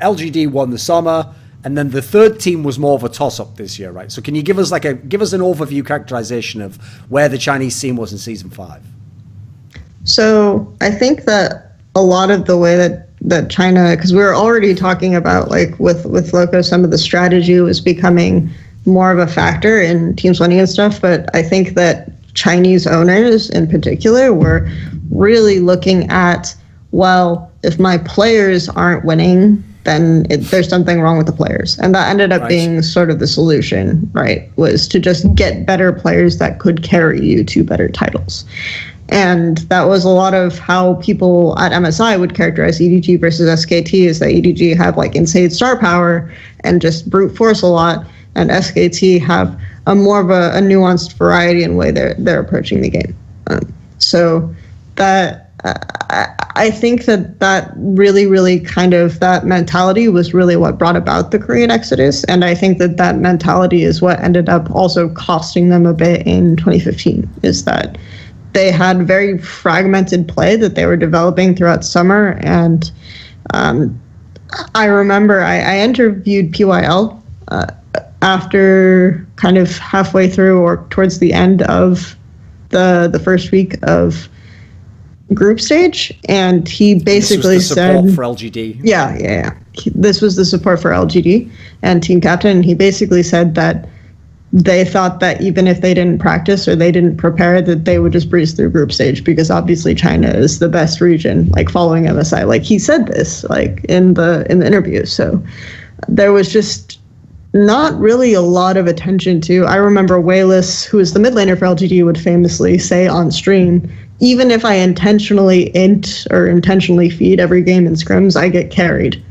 LGD won the summer, and then the third team was more of a toss-up this year, right? So can you give us an overview characterization of where the Chinese team was in season 5? So I think that a lot of the way that China, because we were already talking about like with Loco, some of the strategy was becoming more of a factor in teams winning and stuff, but I think that Chinese owners in particular were really looking at, well, if my players aren't winning, then there's something wrong with the players. And that ended up being sort of the solution, right? Was to just get better players that could carry you to better titles. And that was a lot of how people at MSI would characterize EDG versus SKT, is that EDG have like insane star power and just brute force a lot, and SKT have a more of a nuanced variety in way they're approaching the game. So that I think that really, really kind of that mentality was really what brought about the Korean exodus. And I think that mentality is what ended up also costing them a bit in 2015, is that they had very fragmented play that they were developing throughout summer. And I remember I interviewed PYL after kind of halfway through or towards the end of the first week of group stage, and he basically said, support for LGD. Yeah. This was the support for LGD and team captain. And he basically said that they thought that even if they didn't practice or they didn't prepare, that they would just breeze through group stage, because obviously China is the best region, like following MSI. Like he said this, like in the interview. So there was just not really a lot of attention to. I remember Wayless, who is the mid laner for LGD, would famously say on stream, even if I intentionally int or intentionally feed every game in scrims, I get carried,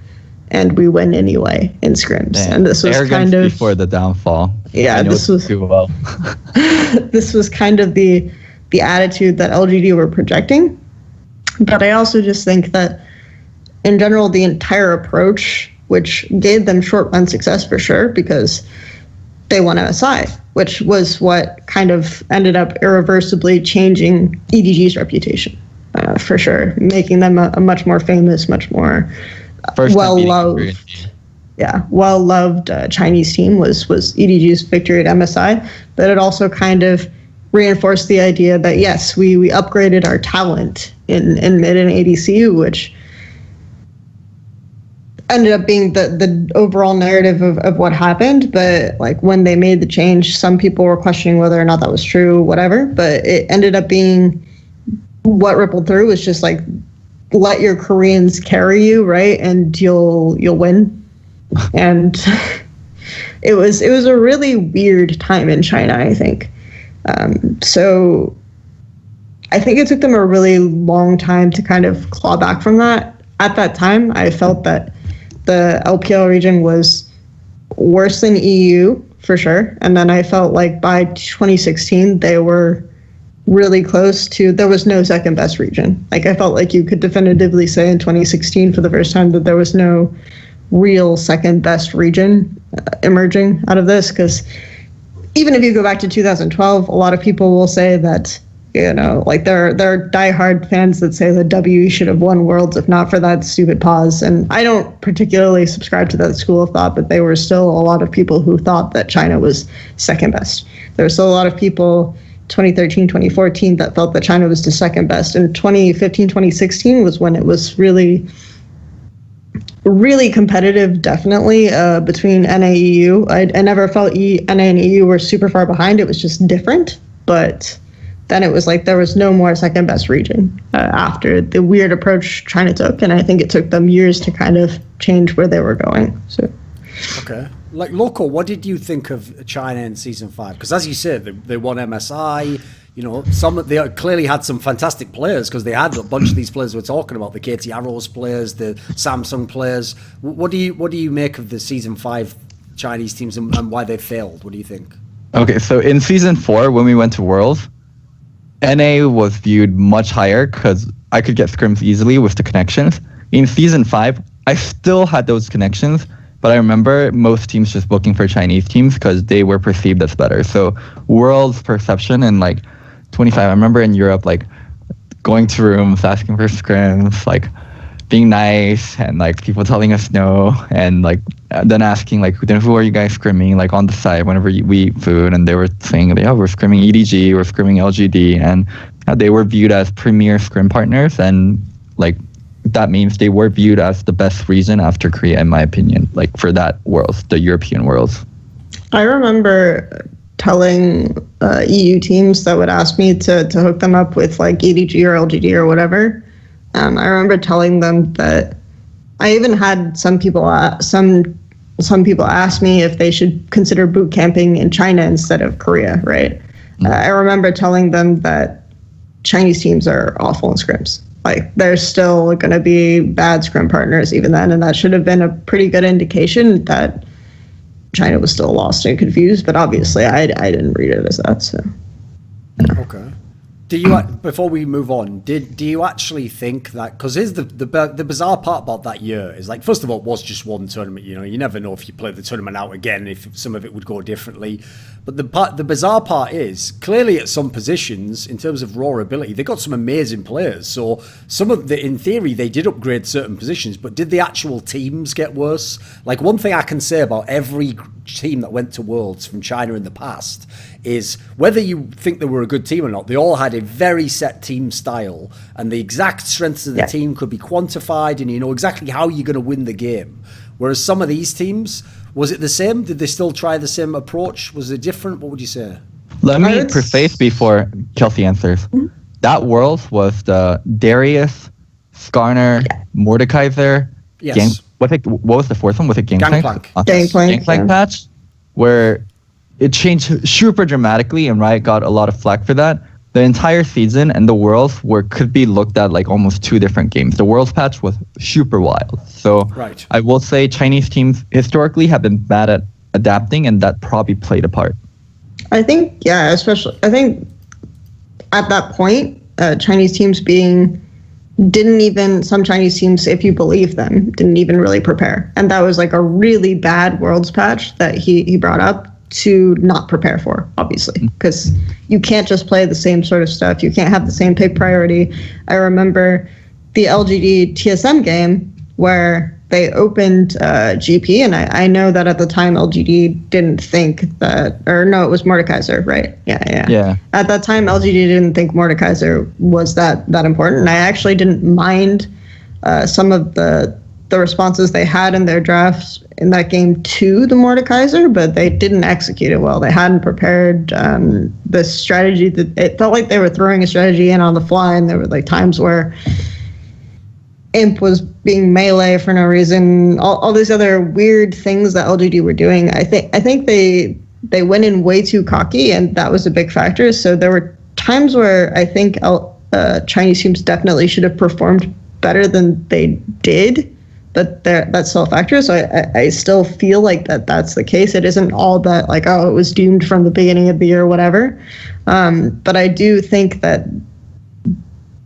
and we win anyway in scrims. Man, and this was kind of before the downfall. Yeah, this was too well. this was kind of the attitude that LGD were projecting. But I also just think that in general, the entire approach, which gave them short run success for sure, because they won MSI, which was what kind of ended up irreversibly changing EDG's reputation, for sure, making them a much more famous, much more well-loved. Yeah, well-loved Chinese team was EDG's victory at MSI, but it also kind of reinforced the idea that, yes, we upgraded our talent in mid and ADC, which ended up being the overall narrative of what happened. But like when they made the change, some people were questioning whether or not that was true, whatever. But it ended up being what rippled through was just like, let your Koreans carry you, right? And you'll win. And it was a really weird time in China, I think. So I think it took them a really long time to kind of claw back from that. At that time, I felt that the LPL region was worse than EU for sure. And then I felt like by 2016, they were really close to, there was no second best region. Like I felt like you could definitively say in 2016 for the first time that there was no real second best region emerging out of this. Because even if you go back to 2012, a lot of people will say that, you know, like there are diehard fans that say that W should have won Worlds if not for that stupid pause. And I don't particularly subscribe to that school of thought, but there were still a lot of people who thought that China was second best. There were still a lot of people 2013, 2014 that felt that China was the second best. And 2015, 2016 was when it was really competitive, definitely, between NA and EU. I never felt NA and EU were super far behind. It was just different. But then it was like there was no more second best region after the weird approach China took. And I think it took them years to kind of change where they were going. So, okay. Like, Loco, what did you think of China in Season 5? Because as you said, they won MSI. You know, they clearly had some fantastic players because they had a bunch of these players we're talking about, the KT Arrows players, the Samsung players. What do you make of the Season 5 Chinese teams and why they failed? What do you think? Okay, so in Season 4, when we went to Worlds, NA was viewed much higher because I could get scrims easily with the connections. In Season 5, I still had those connections, but I remember most teams just looking for Chinese teams because they were perceived as better. So World's perception in like 25, I remember in Europe, like going to rooms, asking for scrims, like being nice, and like people telling us no, and like then asking like, then who are you guys scrimming like on the side whenever we eat food, and they were saying, yeah, we're scrimming EDG, we're scrimming LGD, and they were viewed as premier scrim partners, and like that means they were viewed as the best region after Korea, in my opinion, like for that Worlds, the European Worlds. I remember telling EU teams that would ask me to hook them up with like EDG or LGD or whatever. I remember telling them that I even had some people ask me if they should consider boot camping in China instead of Korea, right? Mm-hmm. I remember telling them that Chinese teams are awful in scrims. Like, they're still going to be bad scrim partners even then, and that should have been a pretty good indication that China was still lost and confused, but obviously I didn't read it as that. So, okay. Do you, before we move on, do you actually think that, because here's the bizarre part about that year is, like, first of all, it was just one tournament. You know, you never know if you play the tournament out again, if some of it would go differently. But the bizarre part is, clearly at some positions, in terms of raw ability, they got some amazing players. So some of the, in theory, they did upgrade certain positions, but did the actual teams get worse? Like, one thing I can say about every team that went to Worlds from China in the past is, whether you think they were a good team or not, they all had a very set team style, and the exact strengths of the team could be quantified, and you know exactly how you're going to win the game. Whereas some of these teams, was it the same? Did they still try the same approach? Was it different? What would you say? Let me preface before Kelsey answers. Mm-hmm. That World was the Darius, Skarner, Mordekaiser, yes. What was the fourth one? Was it Gangplank? Gangplank patch, where it changed super dramatically, and Riot got a lot of flack for that. the entire season and the Worlds could be looked at like almost two different games. The Worlds patch was super wild. So Right. I will say Chinese teams historically have been bad at adapting, and that probably played a part. I think, yeah, especially, I think at that point, Chinese teams some Chinese teams, if you believe them, didn't even really prepare. And that was like a really bad Worlds patch that he brought up to not prepare for, obviously, because you can't just play the same sort of stuff. You can't have the same pick priority. I remember the LGD TSM game where they opened GP, and I know that at the time LGD didn't think that, or no, it was Mordekaiser, right? Yeah. At that time, LGD didn't think Mordekaiser was that important, and I actually didn't mind some of the responses they had in their drafts in that game to the Mordekaiser, but they didn't execute it well. They hadn't prepared the strategy. That it felt like they were throwing a strategy in on the fly, and there were like times where Imp was being melee for no reason. All these other weird things that LGD were doing. I think they went in way too cocky, and that was a big factor. So there were times where I think Chinese teams definitely should have performed better than they did, but that's still a factor. So I still feel like that's the case. It isn't all that like, oh, it was doomed from the beginning of the year or whatever. But I do think that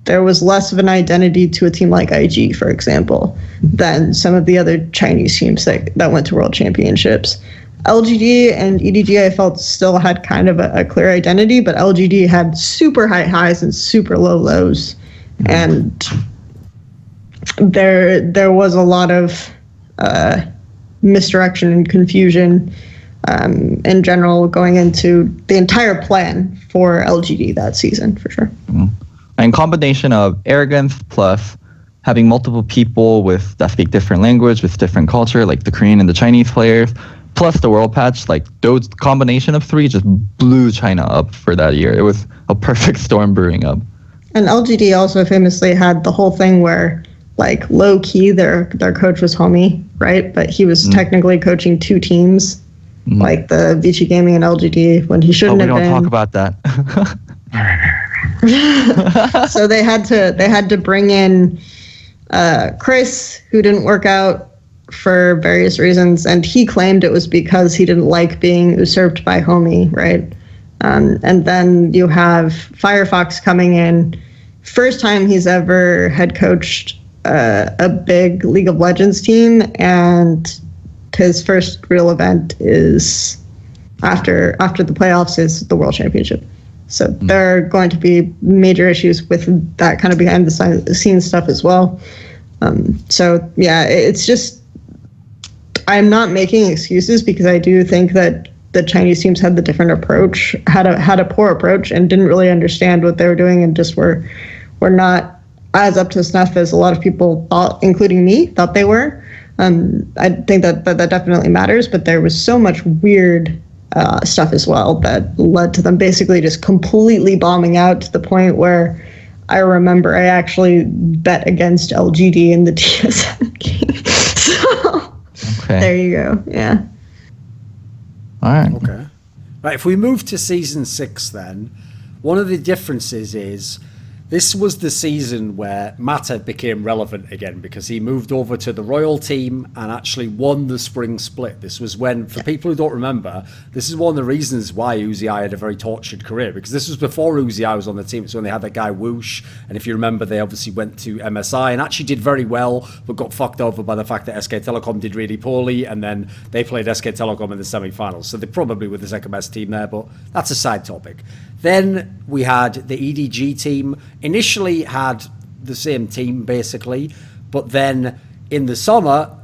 there was less of an identity to a team like IG, for example, than some of the other Chinese teams that went to World Championships. LGD and EDG, I felt, still had kind of a clear identity, but LGD had super high highs and super low lows. And there was a lot of misdirection and confusion in general going into the entire plan for LGD that season, for sure. And combination of arrogance plus having multiple people that speak different language, with different culture, like the Korean and the Chinese players, plus the World Patch, like those combination of three just blew China up for that year. It was a perfect storm brewing up. And LGD also famously had the whole thing where, like, low key, their coach was Homie, right? But he was technically coaching two teams, like the Vici Gaming and LGD, when he shouldn't have been. We don't talk about that. So they had to bring in Chris, who didn't work out for various reasons, and he claimed it was because he didn't like being usurped by Homie, right? And then you have Firefox coming in, first time he's ever head coached a big League of Legends team, and his first real event is after the playoffs is the World Championship. So there are going to be major issues with that kind of behind the scenes stuff as well. So yeah, it's just, I'm not making excuses, because I do think that the Chinese teams had the different approach, had a poor approach, and didn't really understand what they were doing, and just were not as up to snuff as a lot of people thought, including me, thought they were. I think that definitely matters, but there was so much weird stuff as well that led to them basically just completely bombing out, to the point where I remember I actually bet against LGD in the TSM game. So There you go. Yeah. All right. Okay. Right. If we move to season 6, then one of the differences is this was the season where Mata became relevant again, because he moved over to the Royal team and actually won the spring split. This was when, for people who don't remember, this is one of the reasons why Uzi had a very tortured career, because this was before Uzi was on the team. It's when they had that guy Whoosh, and if you remember, they obviously went to MSI and actually did very well, but got fucked over by the fact that SK Telecom did really poorly, and then they played SK Telecom in the semi-finals. So they probably were the second best team there, but that's a side topic. Then we had the EDG team. Initially had the same team basically, but then in the summer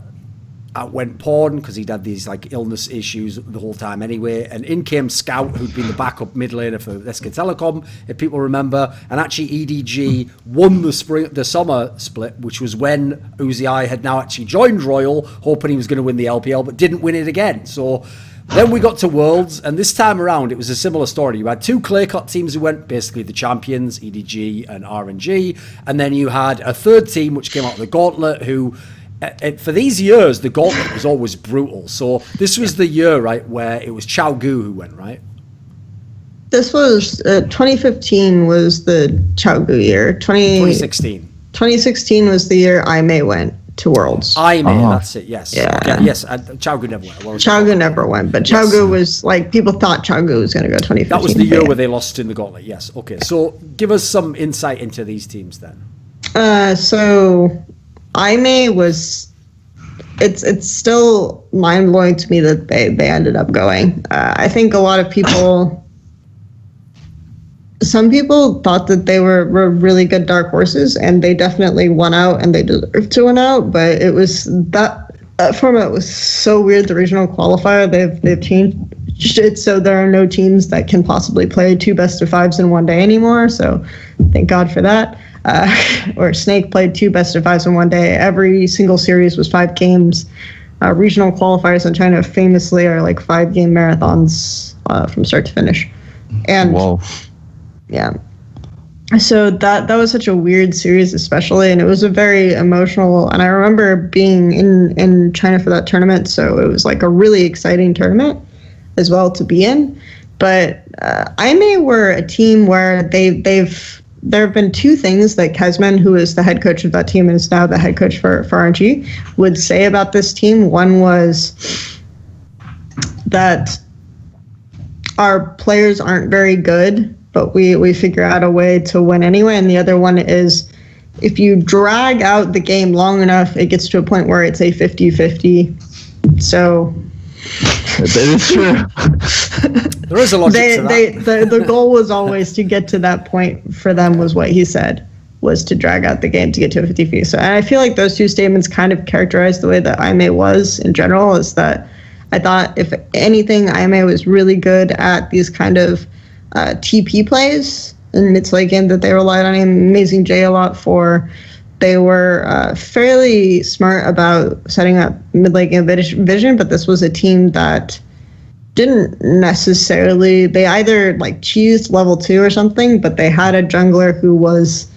went pawn because he'd had these like illness issues the whole time anyway, and in came Scout, who'd been the backup mid laner for SK Telecom, if people remember, and actually EDG won the summer split, which was when Uzi had now actually joined Royal, hoping he was going to win the LPL, but didn't win it again. So then we got to Worlds, and this time around, it was a similar story. You had two clear-cut teams who went, basically the champions, EDG and RNG, and then you had a third team which came out of the Gauntlet, who, for these years, the Gauntlet was always brutal. So this was the year, right, where it was Chao Gu who went, right? This was 2015 was the Chaogu year. 2016. 2016 was the year Aimee went to Worlds. Aimee, that's it. Yes. Yeah. Okay, yes. Chaogu never went. Well, Chaogu never went, but Chaogu was like people thought Chaogu was going to go 2015. that was the year where they lost in the gauntlet. Yes. Okay. So give us some insight into these teams then. So Aimee was. It's still mind blowing to me that they ended up going. I think a lot of people. Some people thought that they were really good dark horses, and they definitely won out, and they deserved to win out. But it was that format was so weird. The regional qualifier, they've changed it so there are no teams that can possibly play 2 best-of-5s in one day anymore. So thank God for that. Or Snake played 2 best-of-5s in one day. Every single series was 5 games. Regional qualifiers in China famously are like 5-game marathons from start to finish. And Whoa. Yeah. So that was such a weird series, especially, and it was a very emotional. And I remember being in China for that tournament, so it was like a really exciting tournament as well to be in. But Aimee were a team where there have been 2 things that Kesman, who is the head coach of that team and is now the head coach for RNG, would say about this team. One was that our players aren't very good, but we figure out a way to win anyway. And the other one is if you drag out the game long enough, it gets to a point where it's a 50-50. So That is true. There is a logic to that. The goal was always to get to that point for them, was what he said, was to drag out the game to get to a 50-50. So, and I feel like those 2 statements kind of characterize the way that Aimee was in general, is that I thought, if anything, Aimee was really good at these kind of TP plays in mid-to-late game that they relied on Amazing J a lot for. They were fairly smart about setting up mid-late game vision, but this was a team that didn't necessarily, they either like cheesed level 2 or something, but they had a jungler who was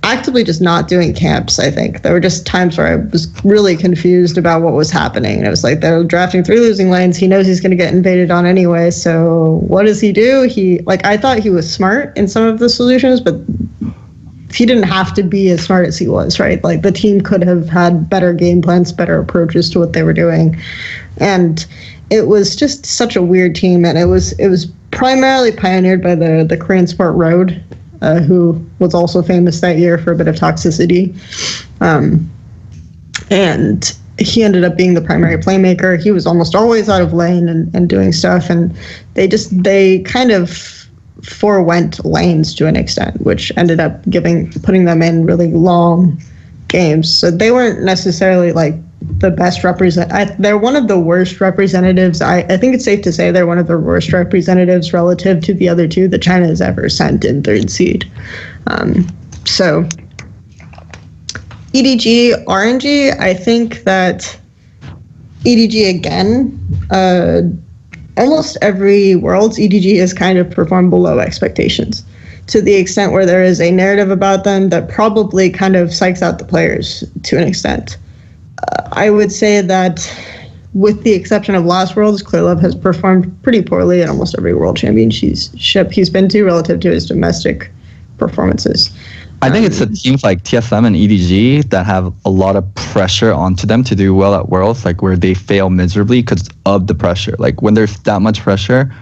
actively just not doing camps. I think there were just times where I was really confused about what was happening. And it was like they're drafting 3 losing lanes. He knows he's going to get invaded on anyway. So what does he do? I thought he was smart in some of the solutions, but he didn't have to be as smart as he was, right? Like the team could have had better game plans, better approaches to what they were doing. And it was just such a weird team. And it was primarily pioneered by the Korean sport Road, who was also famous that year for a bit of toxicity. And he ended up being the primary playmaker. He was almost always out of lane and doing stuff. And they kind of forewent lanes to an extent, which ended up putting them in really long games. So they weren't necessarily like the best they're one of the worst representatives. I think it's safe to say they're one of the worst representatives relative to the other 2 that China has ever sent in 3rd seed. So EDG, RNG, I think that EDG again, almost every Worlds, EDG has kind of performed below expectations, to the extent where there is a narrative about them that probably kind of psychs out the players to an extent. I would say that, with the exception of last Worlds, Clearlove has performed pretty poorly at almost every World Championship he's been to relative to his domestic performances. I think it's the teams like TSM and EDG that have a lot of pressure onto them to do well at Worlds, like where they fail miserably because of the pressure. Like when there's that much pressure,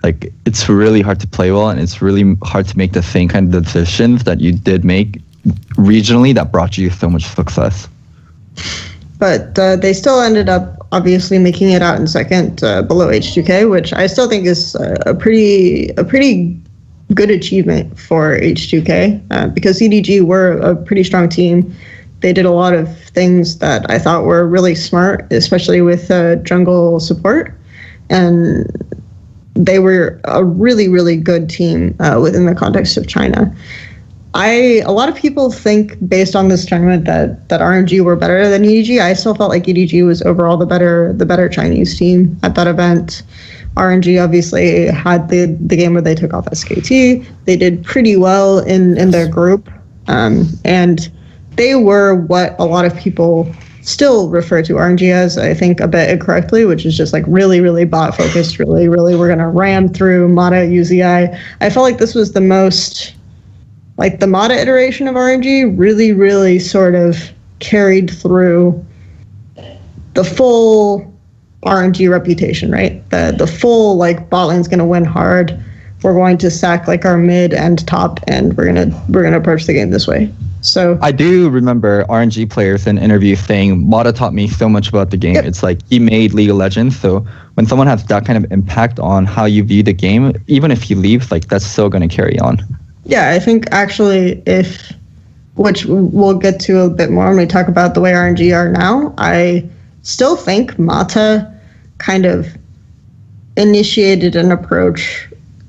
like it's really hard to play well, and it's really hard to make the same kind of decisions that you did make regionally that brought you so much success. But they still ended up obviously making it out in second, below H2K, which I still think is a pretty good achievement for H2K, because EDG were a pretty strong team. They did a lot of things that I thought were really smart, especially with jungle support, and they were a really, really good team within the context of China. A lot of people think, based on this tournament, that RNG were better than EDG. I still felt like EDG was overall the better Chinese team at that event. RNG obviously had the game where they took off SKT. They did pretty well in their group, and they were what a lot of people still refer to RNG as, I think, a bit incorrectly, which is just like really, really bot focused, really, really, we're going to ram through Mata UZI. I felt like this was the most, like the Mata iteration of RNG really, really sort of carried through the full RNG reputation, right? The full like bot lane's going to win hard. We're going to sack like our mid and top, and we're gonna approach the game this way. So I do remember RNG players in interviews saying Mata taught me so much about the game. Yep. It's like he made League of Legends. So when someone has that kind of impact on how you view the game, even if he leaves, like that's still going to carry on. Yeah, I think actually which we'll get to a bit more when we talk about the way RNG are now, I still think Mata kind of initiated an approach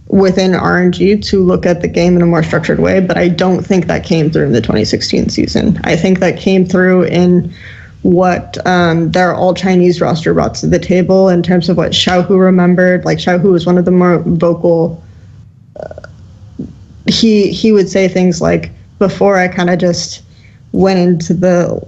within RNG to look at the game in a more structured way, but I don't think that came through in the 2016 season. I think that came through in what their all-Chinese roster brought to the table in terms of what Xiaohu remembered. Like, Xiaohu was one of the more vocal. He would say things like, before I kind of just went into the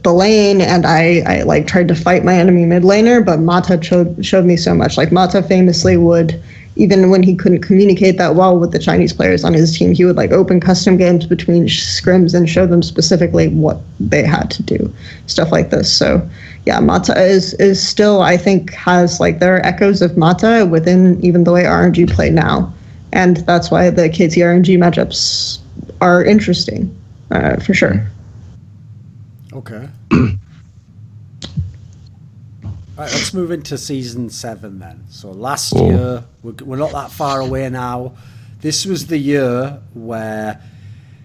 lane and I like tried to fight my enemy mid laner, but Mata showed me so much. Like, Mata famously would, even when he couldn't communicate that well with the Chinese players on his team, he would like open custom games between scrims and show them specifically what they had to do, stuff like this. So yeah, Mata is still, I think, has like, there are echoes of Mata within even the way RNG play now. And that's why the KT RNG matchups are interesting, for sure. Okay. Right, let's move into season 7 then. So last year, we're not that far away now. This was the year where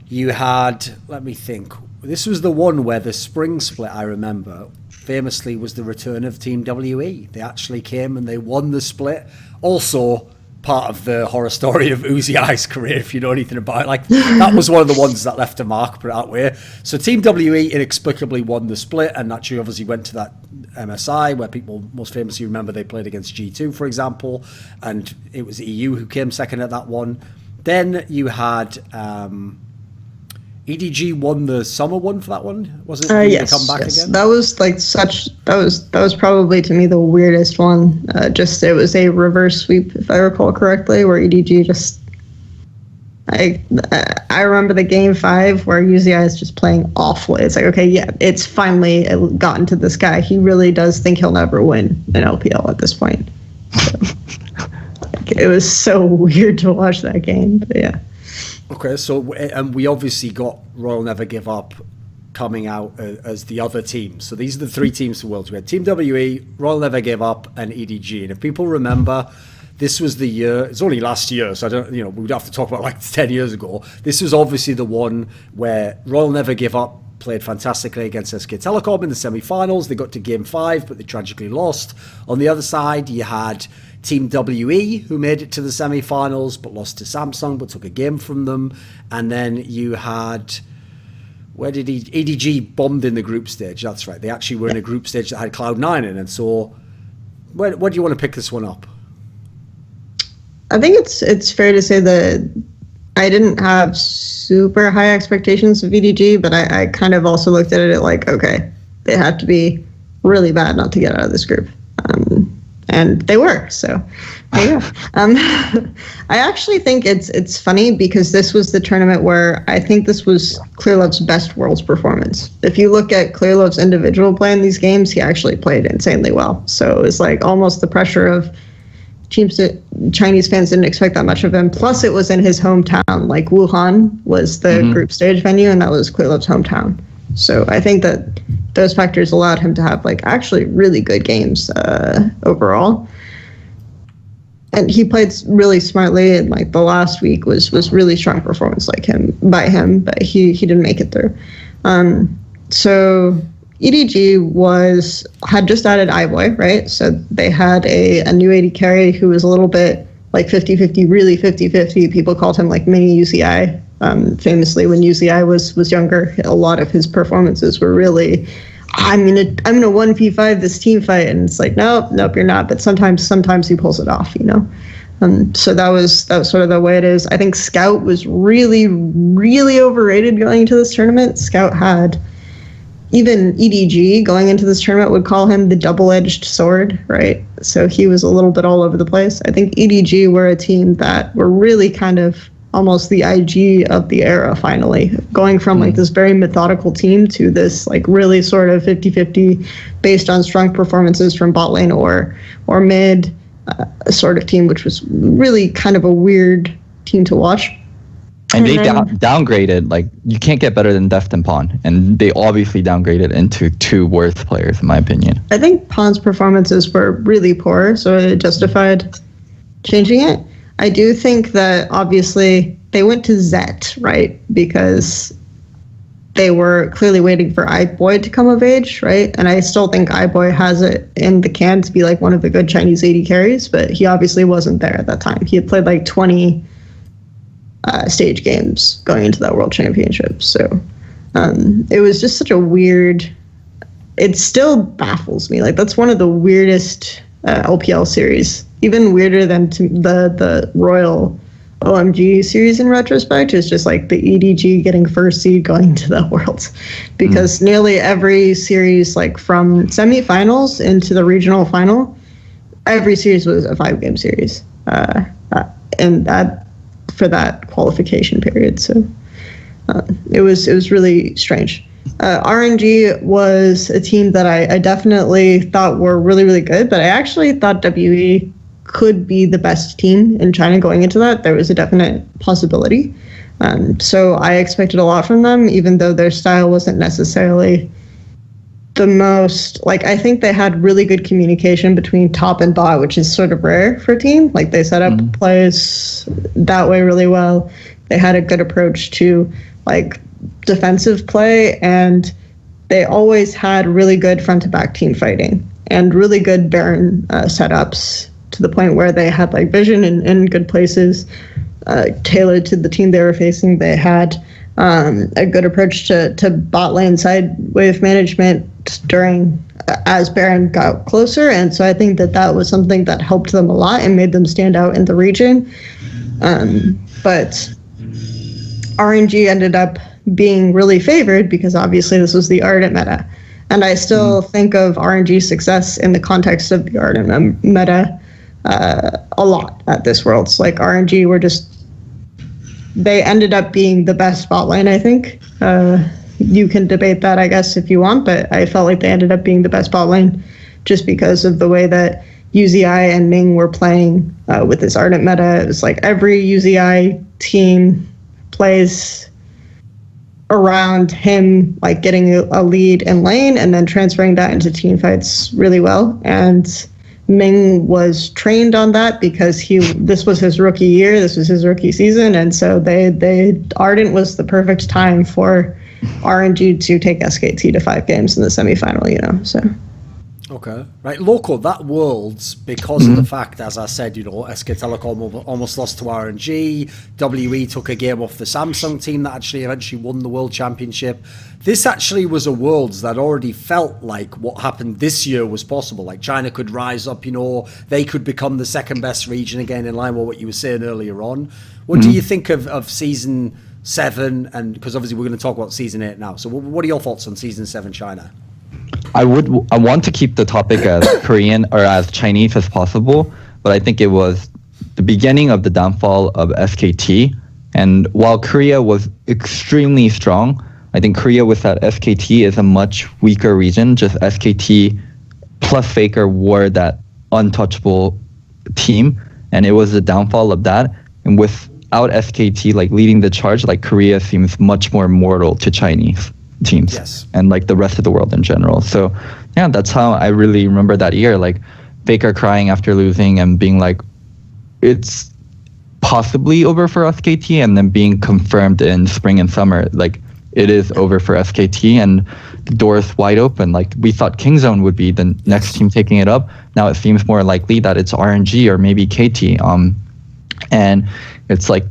you had, let me think, this was the one where the spring split, I remember, famously was the return of Team WE. They actually came and they won the split. Also, part of the horror story of Uzi's career, if you know anything about it. Like, that was one of the ones that left a mark, put it that way. So Team WE inexplicably won the split, and naturally obviously went to that MSI where people most famously remember they played against G2, for example, and it was EU who came second at that one. Then you had EDG won the summer one for that one, was it? Yes, come back yes. Again? That was like that was probably to me the weirdest one. Just it was a reverse sweep, if I recall correctly, where EDG just. I remember the game 5 where UZI is just playing awfully. It's like, okay, yeah, it's finally gotten to this guy. He really does think he'll never win an LPL at this point. So, it was so weird to watch that game. But yeah. Okay, so and we obviously got Royal Never Give Up coming out as the other team. So these are the 3 teams for Worlds. We had Team WE, Royal Never Give Up, and EDG. And if people remember, this was the year, it's only last year, so I don't, we'd have to talk about like 10 years ago. This was obviously the one where Royal Never Give Up played fantastically against SK Telecom in the semi-finals. They got to game 5, but they tragically lost. On the other side, you had Team WE, who made it to the semi-finals, but lost to Samsung, but took a game from them. And then you had, EDG bombed in the group stage, that's right. They actually were in a group stage that had Cloud9 in it. So where do you want to pick this one up? I think it's fair to say that I didn't have super high expectations of EDG, but I kind of also looked at it like, okay, they had to be really bad not to get out of this group. And they were, so there you go. I actually think it's funny because this was the tournament where I think this was Clearlove's best Worlds performance. If you look at Clearlove's individual play in these games, he actually played insanely well. So it was like almost the pressure of teams that Chinese fans didn't expect that much of him. Plus, it was in his hometown. Like, Wuhan was the group stage venue, and that was Clearlove's hometown. So I think that those factors allowed him to have like actually really good games overall. And he played really smartly, and like the last week was really strong performance by him, but he didn't make it through. So EDG had just added iBoy, right? So they had a new AD carry who was a little bit like 50-50, really 50-50. People called him like mini UCI. Famously, when UCI was younger, a lot of his performances were really, I'm gonna 1v5 this team fight, and it's like, nope, you're not. But sometimes he pulls it off, So that was sort of the way it is. I think Scout was really, really overrated going into this tournament. Scout had even EDG going into this tournament would call him the double-edged sword, right? So he was a little bit all over the place. I think EDG were a team that were really kind of almost the IG of the era, finally, going from like this very methodical team to this like really sort of 50-50 based on strong performances from bot lane or mid sort of team, which was really kind of a weird team to watch. And they downgraded, like, you can't get better than Deft and Pawn. And they obviously downgraded into two worst players, in my opinion. I think Pawn's performances were really poor, so it justified changing it. I do think that, obviously, they went to Zet, right? Because they were clearly waiting for iBoy to come of age, right? And I still think iBoy has it in the can to be, like, one of the good Chinese AD carries, but he obviously wasn't there at that time. He had played, like, 20... stage games going into that world championship. So it was just such a weird, it still baffles me. Like, that's one of the weirdest LPL series, even weirder than the Royal OMG series in retrospect, is just like the EDG getting first seed going to the Worlds. Because nearly every series, like from semifinals into the regional final, every series was a 5-game series. And that for that qualification period. So it was really strange. RNG was a team that I definitely thought were really, really good, but I actually thought WE could be the best team in China going into that. There was a definite possibility. So I expected a lot from them, even though their style wasn't necessarily the most, like, I think they had really good communication between top and bot, which is sort of rare for a team. Like, they set up plays that way really well. They had a good approach to, like, defensive play, and they always had really good front-to-back team fighting and really good Baron setups, to the point where they had, like, vision in good places tailored to the team they were facing. They had a good approach to bot lane side wave management during as Baron got closer, and so I think that was something that helped them a lot and made them stand out in the region. But RNG ended up being really favored because obviously this was the Ardent meta, and I still think of RNG's success in the context of the Ardent meta a lot at this Worlds. Like, RNG they ended up being the best bot lane, I think. You can debate that, I guess, if you want, but I felt like they ended up being the best bot lane just because of the way that UZI and Ming were playing with this Ardent meta. It was like every UZI team plays around him, like getting a lead in lane and then transferring that into team fights really well. And Ming was trained on that because this was his rookie year, this was his rookie season, and so Ardent was the perfect time for RNG to take SKT to 5 games in the semifinal, so. Okay, right, Loco, that Worlds, because of the fact, as I said, SK Telecom almost lost to RNG, WE took a game off the Samsung team that actually eventually won the World Championship. This actually was a Worlds that already felt like what happened this year was possible. Like, China could rise up, they could become the second best region again, in line with what you were saying earlier on. What do you think of Season 7? And because obviously we're going to talk about Season 8 now. So what are your thoughts on Season 7 China? I want to keep the topic as Korean or as Chinese as possible, but I think it was the beginning of the downfall of SKT. And while Korea was extremely strong, I think Korea without SKT is a much weaker region. Just SKT plus Faker were that untouchable team, and it was the downfall of that. And without SKT like leading the charge, like, Korea seems much more mortal to Chinese teams. Yes. And like the rest of the world in general. So yeah, that's how I really remember that year. Like, Faker crying after losing and being like, it's possibly over for SKT, and then being confirmed in spring and summer, like, it is over for SKT, and the door is wide open. Like, we thought Kingzone would be the next team taking it up. Now it seems more likely that it's RNG or maybe KT. And it's like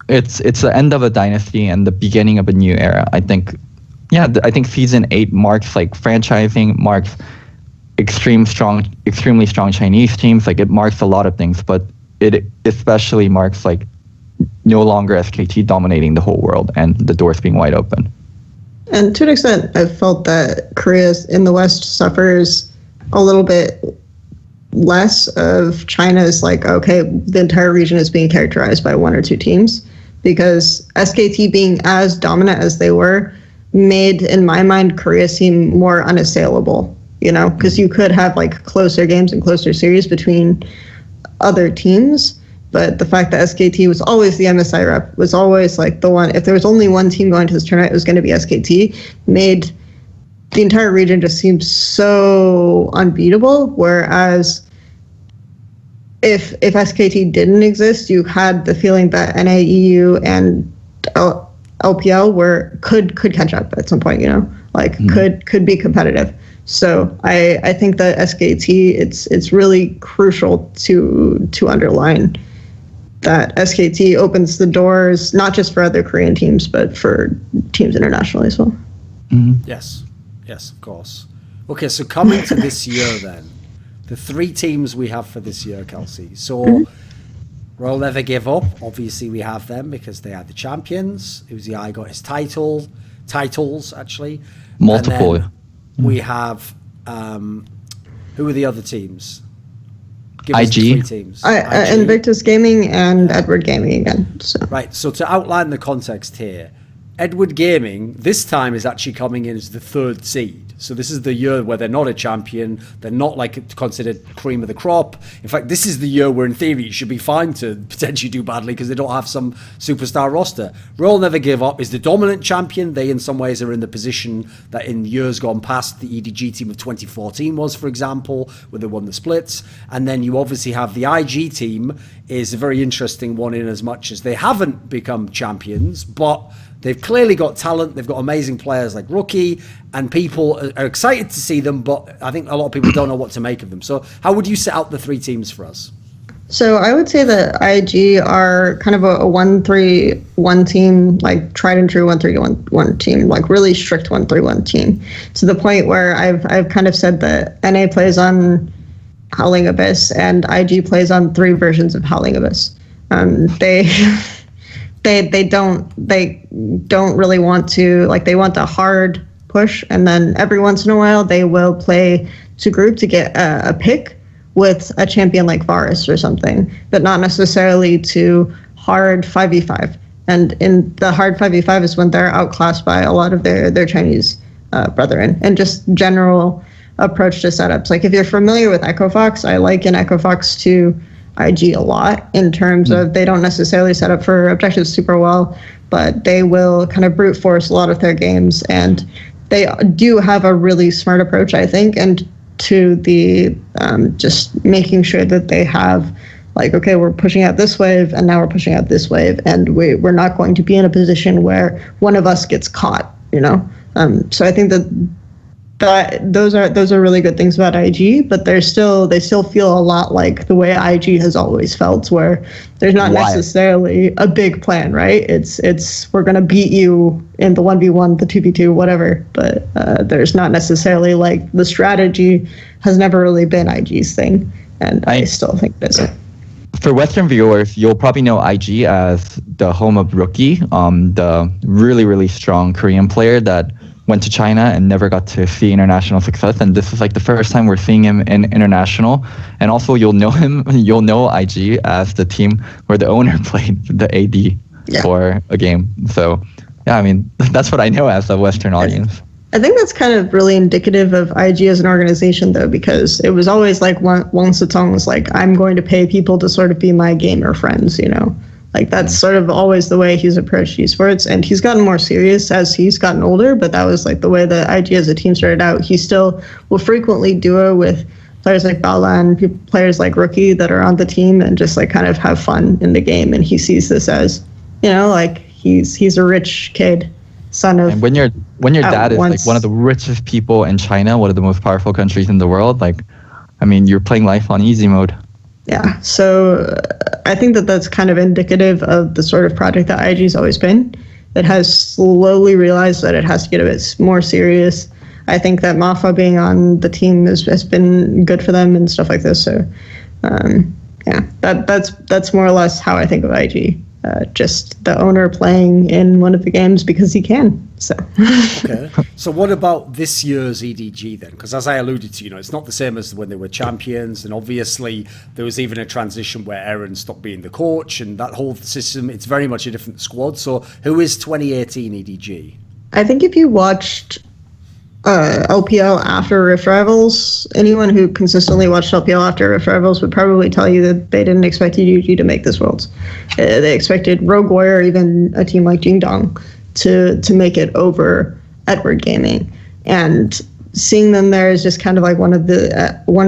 it's the end of a dynasty and the beginning of a new era. I think, I think Season 8 marks like franchising, marks extremely strong Chinese teams. Like, it marks a lot of things, but it especially marks like no longer SKT dominating the whole world and the doors being wide open. And to an extent, I've felt that Korea in the West suffers a little bit less of China's like, okay, the entire region is being characterized by one or two teams, because SKT being as dominant as they were made, in my mind, Korea seem more unassailable, you know, because you could have like closer games and closer series between other teams. But the fact that SKT was always the MSI rep, was always like the one, if there was only one team going to this tournament, it was going to be SKT, made the entire region just seem so unbeatable. Whereas if SKT didn't exist, you had the feeling that NA, EU, and LPL could catch up at some point, you know, like could be competitive. So I think that SKT, it's really crucial to underline that SKT opens the doors not just for other Korean teams, but for teams internationally as well. Yes, of course. Okay, so coming to this year then, the three teams we have for this year, Kelsey. So Royal Never Give Up, obviously we have them because they are the champions. Uzi got his titles actually. Multiple. And then we have, who are the other teams? Give us IG. the three teams. IG. Invictus Gaming and Edward Gaming again. So. Right, so to outline the context here, Edward Gaming this time is actually coming in as the third seed. So this is the year where they're not a champion. They're not like considered cream of the crop. In fact, this is the year where in theory it should be fine to potentially do badly because they don't have some superstar roster. Royal Never Give Up is the dominant champion. They in some ways are in the position that in years gone past the EDG team of 2014 was, for example, where they won the splits. And then you obviously have the IG team is a very interesting one in as much as they haven't become champions, but they've clearly got talent. They've got amazing players like Rookie, and people are excited to see them, but I think a lot of people don't know what to make of them. So how would you set out the three teams for us? So I would say that IG are kind of a 1-3-1 team, like tried and true 1-3-1 team, like really strict 1-3-1 team, to the point where I've kind of said that NA plays on Howling Abyss and IG plays on three versions of Howling Abyss. They don't really want to, like, they want a hard push, and then every once in a while they will play to group to get a pick with a champion like Varus or something, but not necessarily to hard 5v5. And in the hard 5v5 is when they're outclassed by a lot of their Chinese brethren, and just general approach to setups. Like if you're familiar with Echo Fox, I liken Echo Fox to IG a lot in terms of they don't necessarily set up for objectives super well, but they will kind of brute force a lot of their games, and they do have a really smart approach, I think, and to the just making sure that they have like, okay, we're pushing out this wave and now we're pushing out this wave, and we're not going to be in a position where one of us gets caught, you know. So I think that those are really good things about IG, but they still feel a lot like the way IG has always felt, where there's not necessarily a big plan, right? It's we're gonna beat you in the 1v1, the 2v2, whatever, but there's not necessarily like the strategy has never really been IG's thing, and I still think it is. For Western viewers, you'll probably know IG as the home of Rookie, the really, really strong Korean player that went to China and never got to see international success. And this is like the first time we're seeing him in international. And also you'll know IG as the team where the owner played the AD for a game. So yeah, I mean, that's what I know as a Western audience. I think that's kind of really indicative of IG as an organization, though, because it was always like Wang Sitong was like, I'm going to pay people to sort of be my gamer friends, you know? Like that's sort of always the way he's approached esports, and he's gotten more serious as he's gotten older, but that was like the way that IG as a team started out. He still will frequently duo with players like Baolan, players like Rookie that are on the team, and just like kind of have fun in the game. And he sees this as, you know, like he's a rich kid, son of. And when your dad is like one of the richest people in China, one of the most powerful countries in the world, like, I mean, you're playing life on easy mode. Yeah, so I think that that's kind of indicative of the sort of project that IG's always been. It has slowly realized that it has to get a bit more serious. I think that Mafa being on the team has been good for them and stuff like this. So, yeah, that's more or less how I think of IG. just the owner playing in one of the games because he can. So. Okay. So what about this year's EDG then? Because as I alluded to, it's not the same as when they were champions, and obviously there was even a transition where Aaron stopped being the coach, and that whole system, it's very much a different squad. So who is 2018 EDG? I think if you watched LPL after Rift Rivals, anyone who consistently watched LPL after Rift Rivals would probably tell you that they didn't expect EDG to make this Worlds. They expected Rogue Warrior, even a team like Jingdong, to make it over Edward Gaming, and seeing them there is just kind of like one of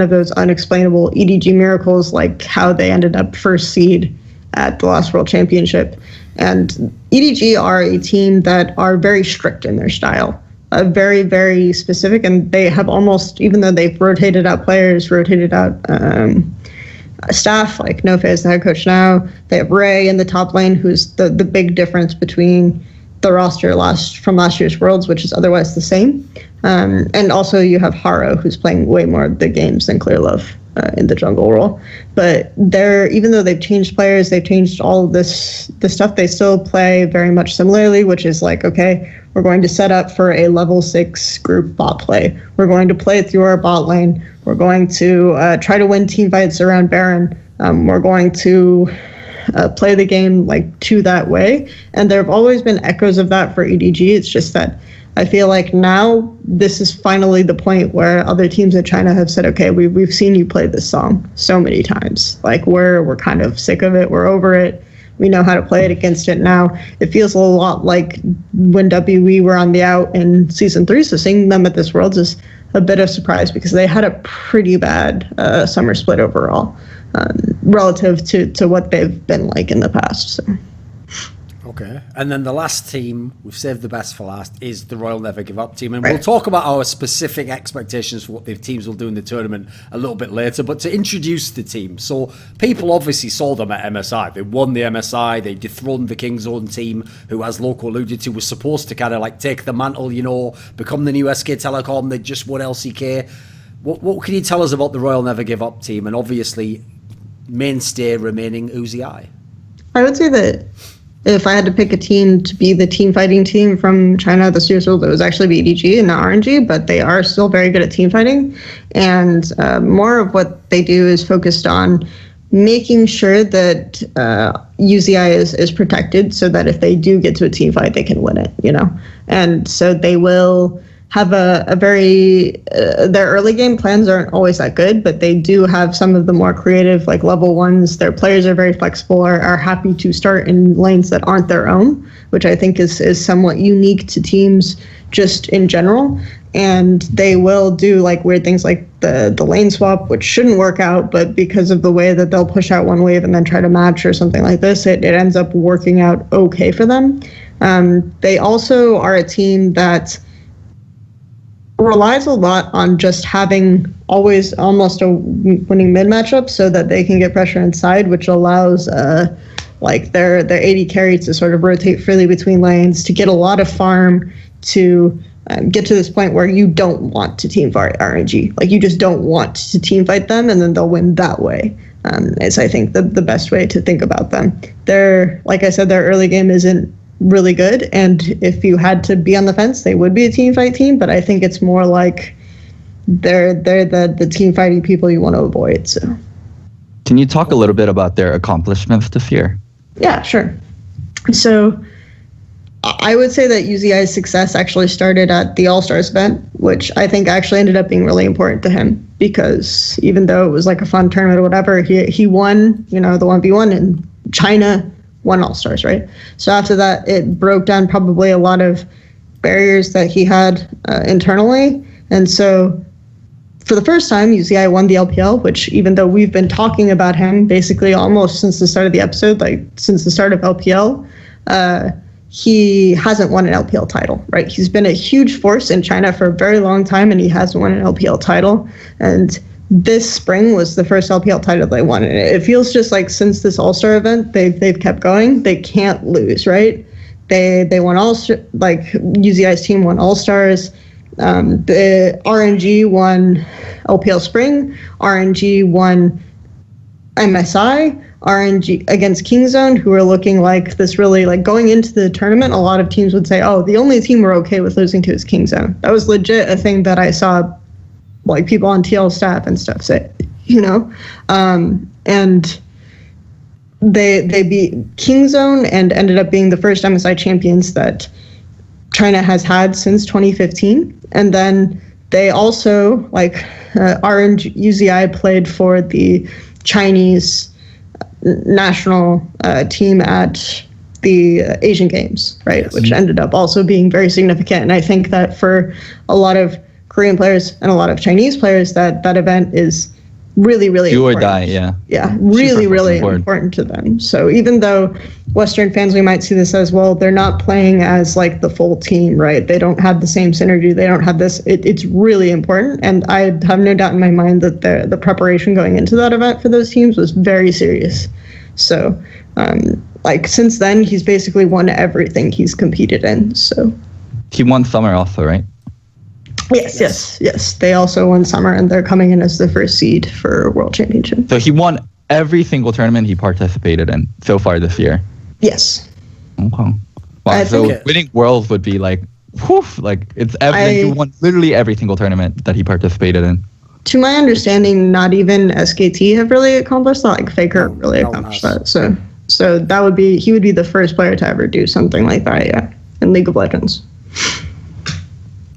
those unexplainable EDG miracles, like how they ended up first seed at the last World Championship. And EDG are a team that are very strict in their style, very, very specific, and they have almost, even though they've rotated out players, rotated out staff, like Nofe is the head coach now, they have Ray in the top lane, who's the big difference between the roster from last year's Worlds, which is otherwise the same. And also you have Haro, who's playing way more of the games than Clearlove in the jungle role. But even though they've changed players, they've changed all of the stuff, they still play very much similarly, which is like, okay, we're going to set up for a level 6 group bot play. We're going to play through our bot lane. We're going to try to win team fights around Baron. We're going to play the game like to that way, and there have always been echoes of that for EDG. It's just that I feel like now this is finally the point where other teams in China have said, okay, we've seen you play this song so many times, like we're kind of sick of it, we're over it, we know how to play it against it now. It feels a lot like when WE were on the out in season 3, so seeing them at this Worlds is a bit of surprise because they had a pretty bad summer split overall. Relative to what they've been like in the past. So. Okay. And then the last team, we've saved the best for last, is the Royal Never Give Up team. And we'll talk about our specific expectations for what the teams will do in the tournament a little bit later. But to introduce the team, so people obviously saw them at MSI. They won the MSI. They dethroned the King's Own team, who, as Loco alluded to, was supposed to kind of like take the mantle, become the new SK Telecom. They just won LCK. What can you tell us about the Royal Never Give Up team? And obviously, mainstay remaining Uzi I would say that if I had to pick a team to be the team fighting team from China this year's World, it would actually be EDG and not RNG, but they are still very good at team fighting. And more of what they do is focused on making sure that UZI is protected so that if they do get to a team fight, they can win it, And so they will have a very their early game plans aren't always that good, but they do have some of the more creative, like level ones. Their players are very flexible, are happy to start in lanes that aren't their own, which I think is somewhat unique to teams just in general. And they will do like weird things like the lane swap, which shouldn't work out, but because of the way that they'll push out one wave and then try to match or something like this, it ends up working out okay for them. They also are a team that relies a lot on just having always almost a winning mid matchup so that they can get pressure inside, which allows like their AD carry to sort of rotate freely between lanes, to get a lot of farm, to get to this point where you don't want to team fight RNG. Like you just don't want to team fight them, and then they'll win that way. Is I think the best way to think about them. Like I said, their early game isn't really good, and if you had to be on the fence, they would be a team fight team, but I think it's more like they're the team fighting people you want to avoid. So can you talk a little bit about their accomplishments this year? Yeah, sure. So I would say that UZI's success actually started at the All-Stars event, which I think actually ended up being really important to him, because even though it was like a fun tournament or whatever, he won, the 1v1 in China, won All-Stars, right? So after that, it broke down probably a lot of barriers that he had internally. And so for the first time, UZI won the LPL, which even though we've been talking about him basically almost since the start of the episode, like since the start of LPL, he hasn't won an LPL title, right? He's been a huge force in China for a very long time, and he hasn't won an LPL title. And this spring was the first LPL title they won. And it feels just like since this All-Star event, they've kept going. They can't lose, right? They won like UZI's team won All-Stars. The RNG won LPL Spring. RNG won MSI. RNG against Kingzone, who are looking like this really, like going into the tournament, a lot of teams would say, oh, the only team we're okay with losing to is Kingzone. That was legit a thing that I saw like people on TL staff and stuff say, and they beat Kingzone and ended up being the first MSI champions that China has had since 2015. And then they also, UZI played for the Chinese national team at the Asian Games, right? Yes. Which ended up also being very significant. And I think that for a lot of Korean players and a lot of Chinese players, that event is really, really do important. Or die, yeah. Yeah, really, really important to them. So even though Western fans, we might see this as, well, they're not playing as like the full team, right? They don't have the same synergy. They don't have this. It's really important. And I have no doubt in my mind that the preparation going into that event for those teams was very serious. So since then, he's basically won everything he's competed in. So he won Summer also, right? Yes. They also won Summer, and they're coming in as the first seed for World Championship. So he won every single tournament he participated in so far this year? Yes. Okay. Wow, so winning Worlds would be like, it's everything. He won literally every single tournament that he participated in. To my understanding, not even SKT have really accomplished that. Like Faker really accomplished that. So that would be, he would be the first player to ever do something like that, yeah, in League of Legends.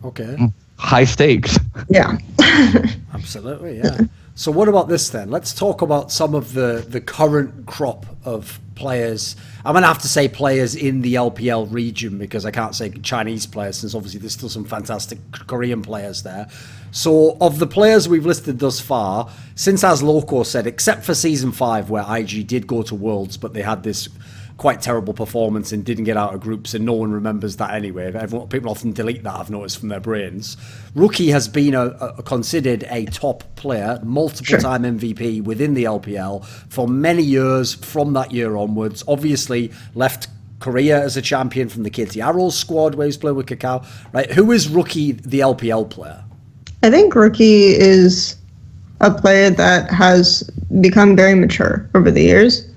Okay. High stakes. Yeah. Absolutely, yeah. So what about this then? Let's talk about some of the current crop of players. I'm going to have to say players in the LPL region because I can't say Chinese players since obviously there's still some fantastic Korean players there. So of the players we've listed thus far, since as Loco said, except for Season 5 where IG did go to Worlds, but they had this quite terrible performance and didn't get out of groups, and no one remembers that anyway. People often delete that, I've noticed, from their brains. Rookie has been considered a top player, multiple-time MVP within the LPL for many years from that year onwards. Obviously, left Korea as a champion from the KT Arrows squad where he's playing with Kakao. Right? Who is Rookie, the LPL player? I think Rookie is a player that has become very mature over the years,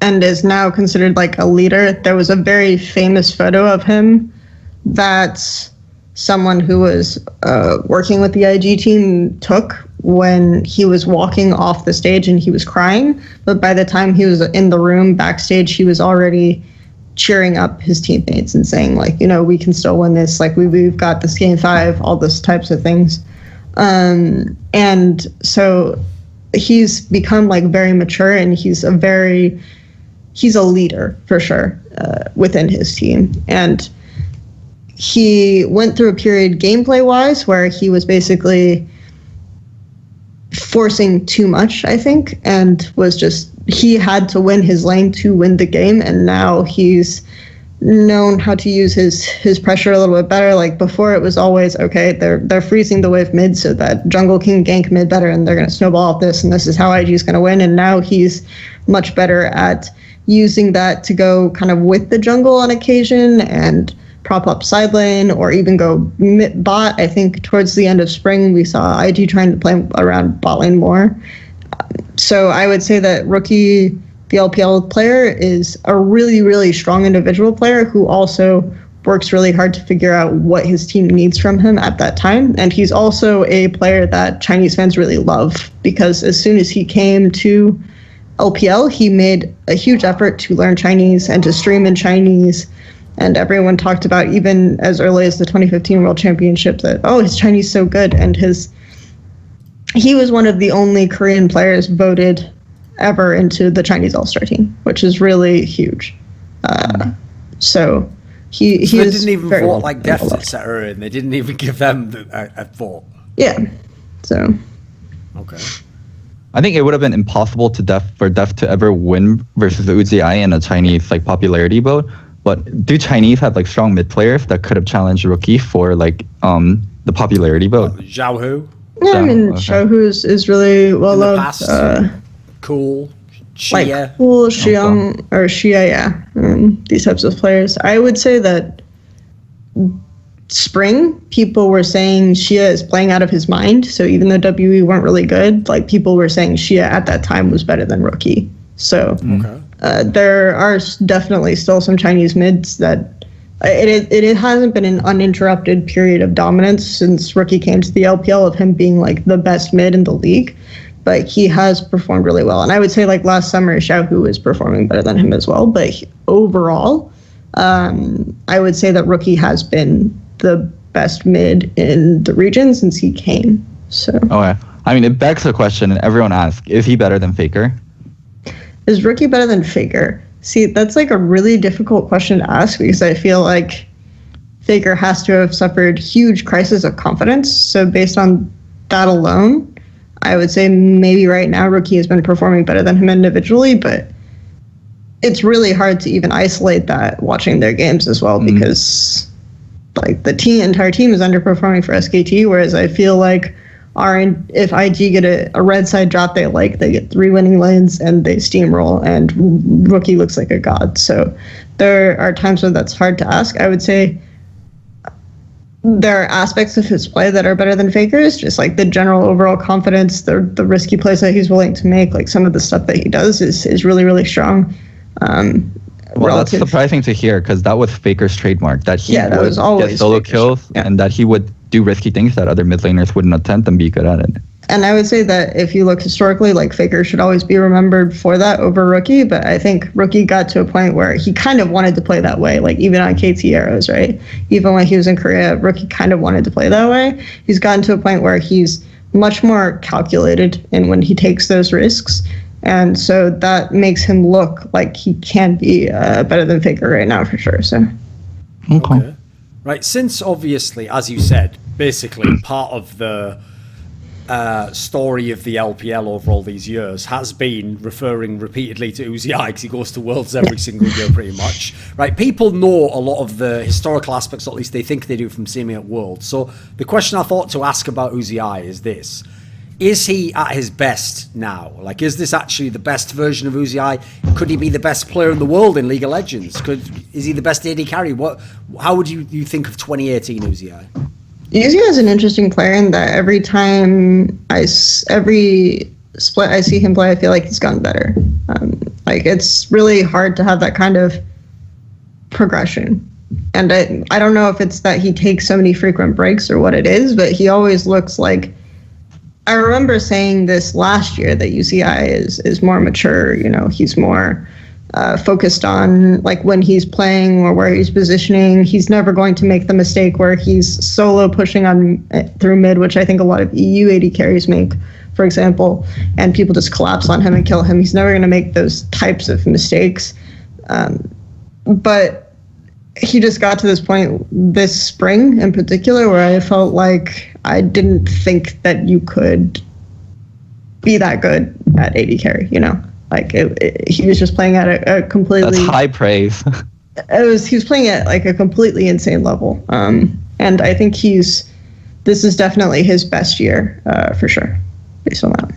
and is now considered like a leader. There was a very famous photo of him that someone who was working with the IG team took when he was walking off the stage and he was crying. But by the time he was in the room backstage, he was already cheering up his teammates and saying like, we can still win this. Like we've got this game 5, all those types of things. And so he's become like very mature, and he's a leader for sure within his team. And he went through a period gameplay wise where he was basically forcing too much, I think, and he had to win his lane to win the game. And now he's known how to use his pressure a little bit better. Like before it was always, okay, they're freezing the wave mid so that jungle can gank mid better and they're going to snowball off this and this is how IG is going to win. And now he's much better at using that to go kind of with the jungle on occasion and prop up side lane or even go bot. I think towards the end of spring, we saw IG trying to play around bot lane more. So I would say that Rookie, the LPL player, is a really, really strong individual player who also works really hard to figure out what his team needs from him at that time. And he's also a player that Chinese fans really love because as soon as he came to LPL, he made a huge effort to learn Chinese and to stream in Chinese. And everyone talked about, even as early as the 2015 World Championship, that, his Chinese so good. And he was one of the only Korean players voted ever into the Chinese All-Star team, which is really huge. So they didn't even vote like Deft, etc., and they didn't even give them a vote. Yeah. So. Okay. I think it would have been impossible for Def to ever win versus the UZI in a Chinese popularity vote. But do Chinese have strong mid players that could have challenged Rookie for the popularity vote? Zhao Hu? Yeah, I mean, Zhao Hu is really well loved. Cool. Xia. Cool, Xiang, or Xia, yeah. These types of players. I would say that spring, people were saying Shia is playing out of his mind. So even though WE weren't really good, like people were saying Shia at that time was better than Rookie. So there are definitely still some Chinese mids that it hasn't been an uninterrupted period of dominance since Rookie came to the LPL of him being like the best mid in the league. But he has performed really well. And I would say like last summer, Xiaohu is performing better than him as well. But overall, I would say that Rookie has been the best mid in the region since he came. So. Okay. I mean, it begs the question, and everyone asks, is he better than Faker? Is Rookie better than Faker? See, that's like a really difficult question to ask because I feel like Faker has to have suffered huge crisis of confidence. So based on that alone, I would say maybe right now Rookie has been performing better than him individually, but it's really hard to even isolate that watching their games as well because like the entire team is underperforming for SKT, whereas I feel like if IG get a red side drop they get 3 winning lanes and they steamroll and Rookie looks like a god. So there are times when that's hard to ask. I would say there are aspects of his play that are better than Faker's, just like the general overall confidence, the risky plays that he's willing to make, like some of the stuff that he does is really, really strong. Well, that's surprising to hear because that was Faker's trademark, that he would was always get solo Faker's kills and that he would do risky things that other mid laners wouldn't attempt and be good at it. And I would say that if you look historically, like Faker should always be remembered for that over Rookie, but I think Rookie got to a point where he kind of wanted to play that way, like even on KT Arrows, right? Even when he was in Korea, Rookie kind of wanted to play that way. He's gotten to a point where he's much more calculated in when he takes those risks. And so that makes him look like he can be better than Faker right now for sure. So, Okay. Right, since obviously, as you said, basically part of the story of the LPL over all these years has been referring repeatedly to Uzi because he goes to Worlds every single year pretty much. Right, people know a lot of the historical aspects, or at least they think they do, from seeing him at Worlds. So the question I thought to ask about Uzi is this. Is he at his best now? Like, is this actually the best version of Uzi? Could he be the best player in the world in League of Legends? Is he the best AD carry? How would you think of 2018 Uzi? Uzi is an interesting player in that every split I see him play, I feel like he's gotten better. Like it's really hard to have that kind of progression. And I don't know if it's that he takes so many frequent breaks or what it is, but he always looks like. I remember saying this last year that UCI is more mature. You know, he's more focused on like when he's playing or where he's positioning. He's never going to make the mistake where he's solo pushing on through mid, which I think a lot of EU AD carries make, for example, and people just collapse on him and kill him. He's never going to make those types of mistakes. But he just got to this point this spring in particular where I felt like I didn't think that you could be that good at AD carry, you know? Like he was just playing at a completely... That's high praise. He was playing at like a completely insane level. And I think this is definitely his best year for sure, based on that.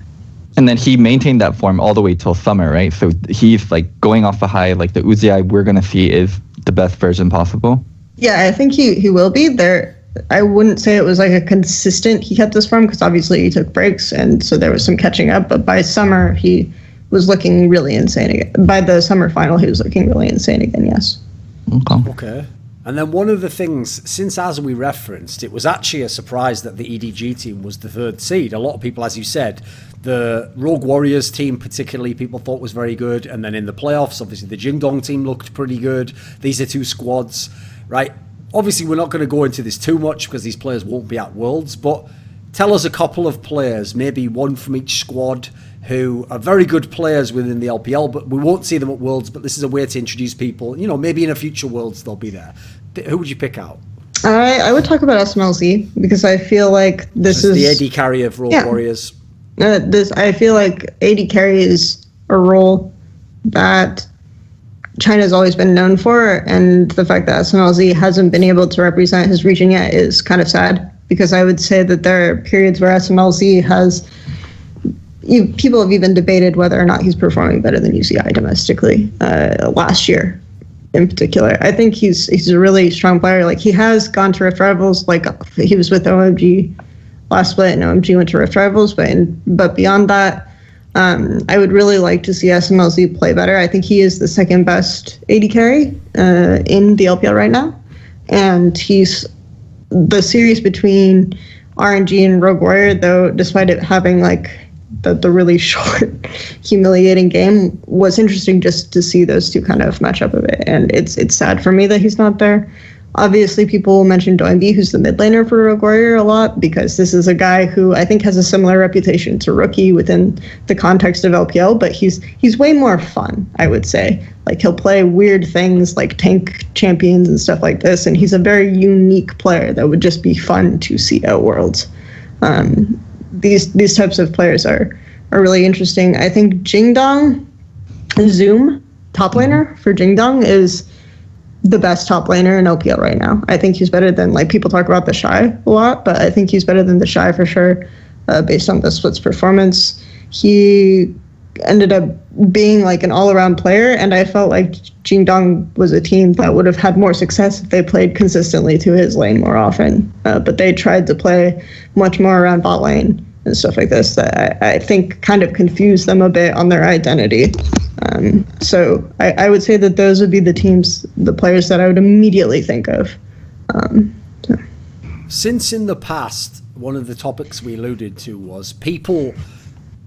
And then he maintained that form all the way till summer, right? So he's like going off the high, like the Uzi we're going to see is the best version possible. Yeah, I think he will be there. I wouldn't say it was like a consistent he kept this form because obviously he took breaks and so there was some catching up, but by summer he was looking really insane again. By the summer final he was looking really insane again, yes. Okay. And then one of the things, since as we referenced, it was actually a surprise that the EDG team was the third seed. A lot of people, as you said, the Rogue Warriors team particularly people thought was very good. And then in the playoffs, obviously the Jingdong team looked pretty good. These are two squads, right? Obviously, we're not going to go into this too much because these players won't be at Worlds. But tell us a couple of players, maybe one from each squad, who are very good players within the LPL, but we won't see them at Worlds. But this is a way to introduce people. You know, maybe in a future Worlds they'll be there. Who would you pick out? I would talk about SMLZ because I feel like this is the AD carry of Rogue Warriors. I feel like AD carry is a role that China's always been known for, and the fact that SMLZ hasn't been able to represent his region yet is kind of sad because I would say that there are periods where SMLZ has. People have even debated whether or not he's performing better than UCI domestically last year. in particular. I think he's a really strong player. Like, he has gone to Rift Rivals. Like, he was with OMG last split, and OMG went to Rift Rivals. But beyond that, I would really like to see SMLZ play better. I think he is the second best AD carry in the LPL right now, and he's the series between RNG and Rogue Warrior, though, despite it having like the really short, humiliating game, was interesting just to see those two kind of match up a bit. And it's sad for me that he's not there. Obviously, people will mention Doinby, who's the mid laner for Rogue Warrior, a lot, because this is a guy who I think has a similar reputation to Rookie within the context of LPL, but he's way more fun, I would say. Like, he'll play weird things like tank champions and stuff like this, and he's a very unique player that would just be fun to see at Worlds. These types of players are really interesting. I think Jingdong, Zoom, top laner for Jingdong, is the best top laner in LPL right now. I think he's better than, like, people talk about the Shy a lot, but I think he's better than the Shy for sure, based on the split's performance. He ended up being like an all-around player, and I felt like Jingdong was a team that would have had more success if they played consistently to his lane more often. But they tried to play much more around bot lane and stuff like this that I think kind of confused them a bit on their identity. So I would say that those would be the players that I would immediately think of. So. Since in the past, one of the topics we alluded to was people,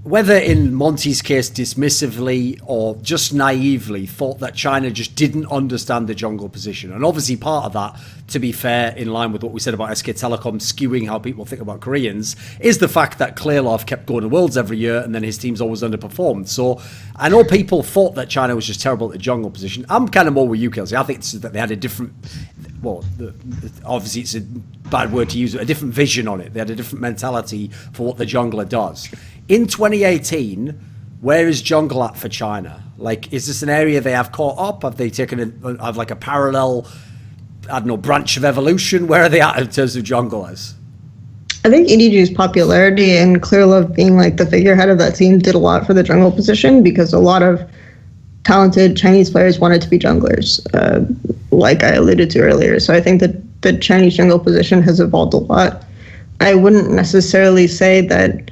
whether in Monty's case dismissively or just naively, thought that China just didn't understand the jungle position. And obviously part of that, to be fair, in line with what we said about SK Telecom skewing how people think about Koreans, is the fact that Clearlove kept going to Worlds every year and then his team's always underperformed. So I know people thought that China was just terrible at the jungle position. I'm kind of more with you, Kelsey. I think it's that they had a different, well, obviously it's a bad word to use, a different vision on it. They had a different mentality for what the jungler does. In 2018, where is jungle at for China? Like, is this an area they have caught up? Have they taken a parallel, I don't know, branch of evolution? Where are they at in terms of junglers? I think EDG's popularity and Clearlove being like the figurehead of that team did a lot for the jungle position, because a lot of talented Chinese players wanted to be junglers, like I alluded to earlier. So I think that the Chinese jungle position has evolved a lot. I wouldn't necessarily say that,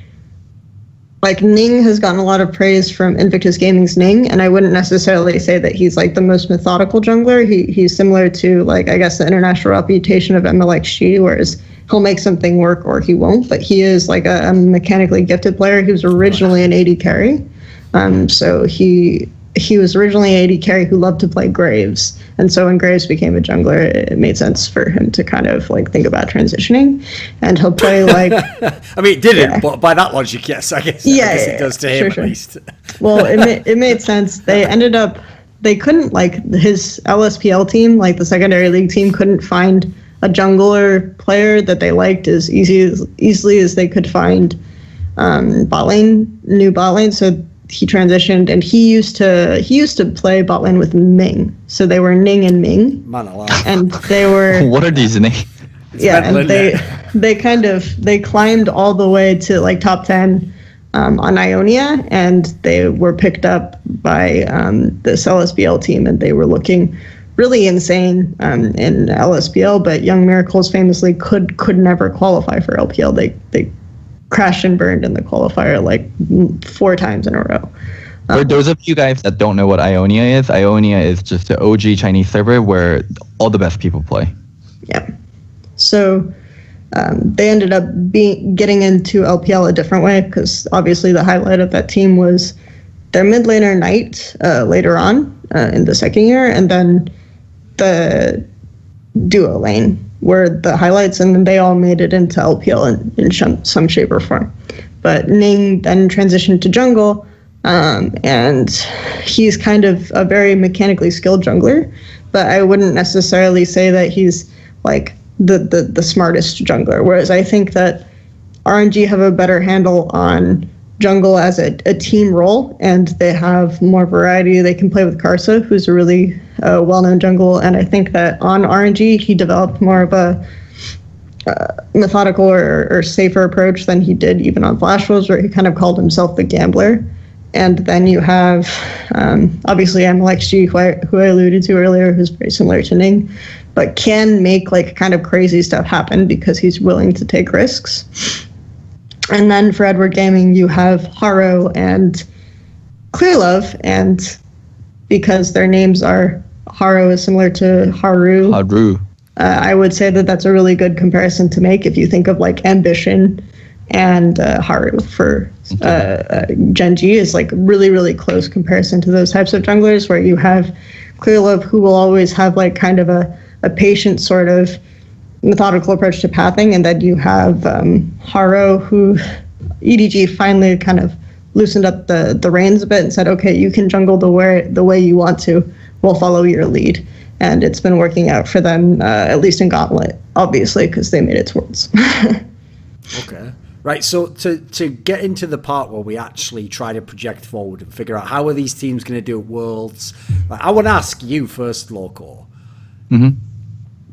like, Ning has gotten a lot of praise from Invictus Gaming's Ning, and I wouldn't necessarily say that he's like the most methodical jungler. He's similar to, like, I guess the international reputation of MLXG, whereas he'll make something work or he won't, but he is like a mechanically gifted player. He was originally an AD carry. So he was originally an AD carry who loved to play Graves. And so when Graves became a jungler, it made sense for him to kind of like think about transitioning. And he'll play like... I mean, it didn't, but by that logic, yes, I guess it does to him at least. Well, it made sense. They couldn't, like, his LSPL team, like the secondary league team, couldn't find a jungler player that they liked as easily as they could find new bot lane. So he transitioned, and he used to play bot lane with Ming. So they were Ning and Ming. Man alive. And they were... What are these names? Yeah, and they climbed all the way to like top 10 on Ionia, and they were picked up by this LSBL team, and they were looking really insane in LSBL, but Young Miracles famously could never qualify for LPL. They crashed and burned in the qualifier like 4 times in a row. For those of you guys that don't know what Ionia is just an OG Chinese server where all the best people play. Yeah. So they ended up getting into LPL a different way, because obviously the highlight of that team was their mid laner Knight later on in the second year, and then the duo lane were the highlights, and then they all made it into LPL in some shape or form. But Ning then transitioned to jungle, and he's kind of a very mechanically skilled jungler, but I wouldn't necessarily say that he's like the smartest jungler, whereas I think that RNG have a better handle on jungle as a team role, and they have more variety. They can play with Karsa, who's a really well-known jungle, and I think that on RNG he developed more of a methodical or safer approach than he did even on Flash Wolves, where he kind of called himself the gambler, And then you have, obviously, MLXG, who I alluded to earlier, who's very similar to Ning, but can make like kind of crazy stuff happen because he's willing to take risks. And then for Edward Gaming, you have Haro and Clearlove, and because their names are, Haro is similar to Haru. I would say that that's a really good comparison to make if you think of like Ambition and Haru for Genji is like really, really close comparison to those types of junglers, where you have Clearlove, who will always have like kind of a patient sort of methodical approach to pathing, and then you have Haro, who EDG finally kind of loosened up the reins a bit and said, okay, you can jungle the way you want to, we'll follow your lead. And it's been working out for them, at least in Gauntlet, obviously, because they made it to Worlds. Okay. Right, so to get into the part where we actually try to project forward and figure out how are these teams going to do at Worlds, I want to ask you first, Loco. Mm-hmm.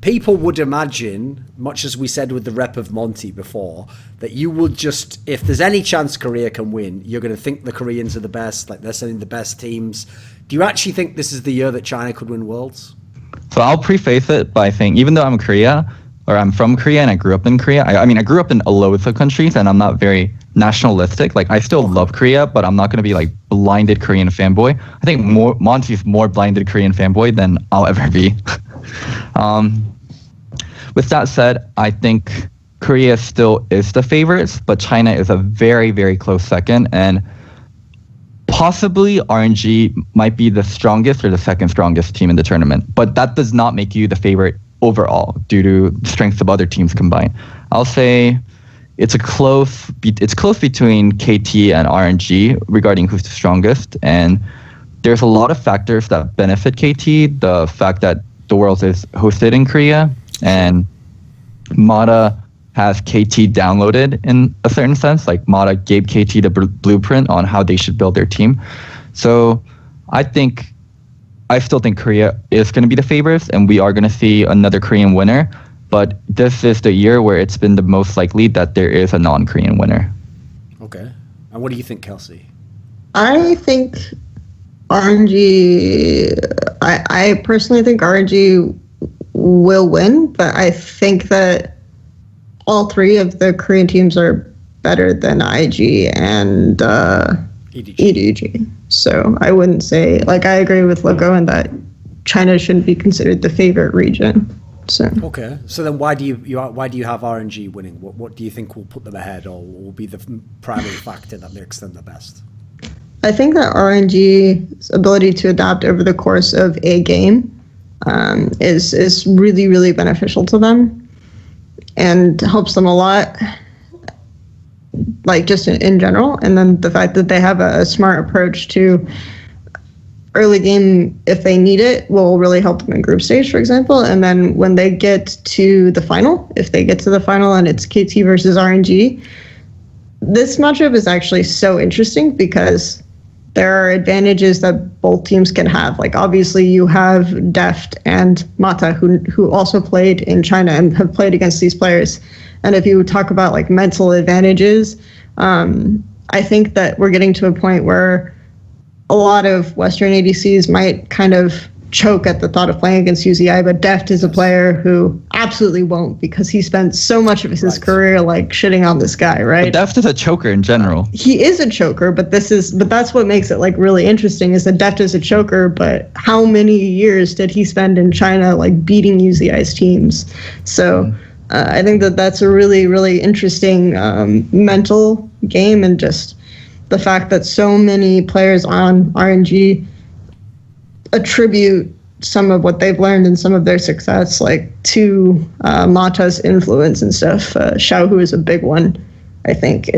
People would imagine, much as we said with the rep of Monty before, that you would just, if there's any chance Korea can win, you're going to think the Koreans are the best, like they're sending the best teams. Do you actually think this is the year that China could win Worlds? So I'll preface it by saying, even though I'm from Korea and I grew up in Korea, I mean, I grew up in a loads of countries and I'm not very nationalistic. Like, I still love Korea, but I'm not going to be like blinded Korean fanboy. I think Monty's more blinded Korean fanboy than I'll ever be. With that said, I think Korea still is the favorites, but China is a very, very close second, and possibly RNG might be the strongest or the second strongest team in the tournament. But that does not make you the favorite overall due to the strengths of other teams combined. I'll say it's close between KT and RNG regarding who's the strongest, and there's a lot of factors that benefit KT. The fact that the Worlds is hosted in Korea, and Mata has KT downloaded in a certain sense. Like, Mata gave KT the blueprint on how they should build their team. So I still think Korea is going to be the favorites, and we are going to see another Korean winner. But this is the year where it's been the most likely that there is a non-Korean winner. Okay. And what do you think, Kelsey? I think RNG, I personally think RNG will win, but I think that all three of the Korean teams are better than IG and EDG. So I wouldn't say, like, I agree with Loco in that China shouldn't be considered the favorite region. So okay, so then why do you have RNG winning? What do you think will put them ahead, or will be the primary factor that makes them the best? I think that RNG's ability to adapt over the course of a game is really, really beneficial to them and helps them a lot, like just in general. And then the fact that they have a smart approach to early game, if they need it, will really help them in group stage, for example. And then when they get to the final, if they get to the final and it's KT versus RNG, this matchup is actually so interesting because there are advantages that both teams can have. Like, obviously you have Deft and Mata who also played in China and have played against these players. And if you talk about like mental advantages, I think that we're getting to a point where a lot of Western ADCs might kind of choke at the thought of playing against UZI, but Deft is a player who absolutely won't, because he spent so much of his career like shitting on this guy, right? But Deft is a choker in general. He is a choker, but that's what makes it like really interesting, is that Deft is a choker, but how many years did he spend in China like beating UZI's teams? So I think that that's a really, really interesting mental game, and just the fact that so many players on RNG attribute some of what they've learned and some of their success like to Mata's influence and stuff. Xiao, who is a big one, I think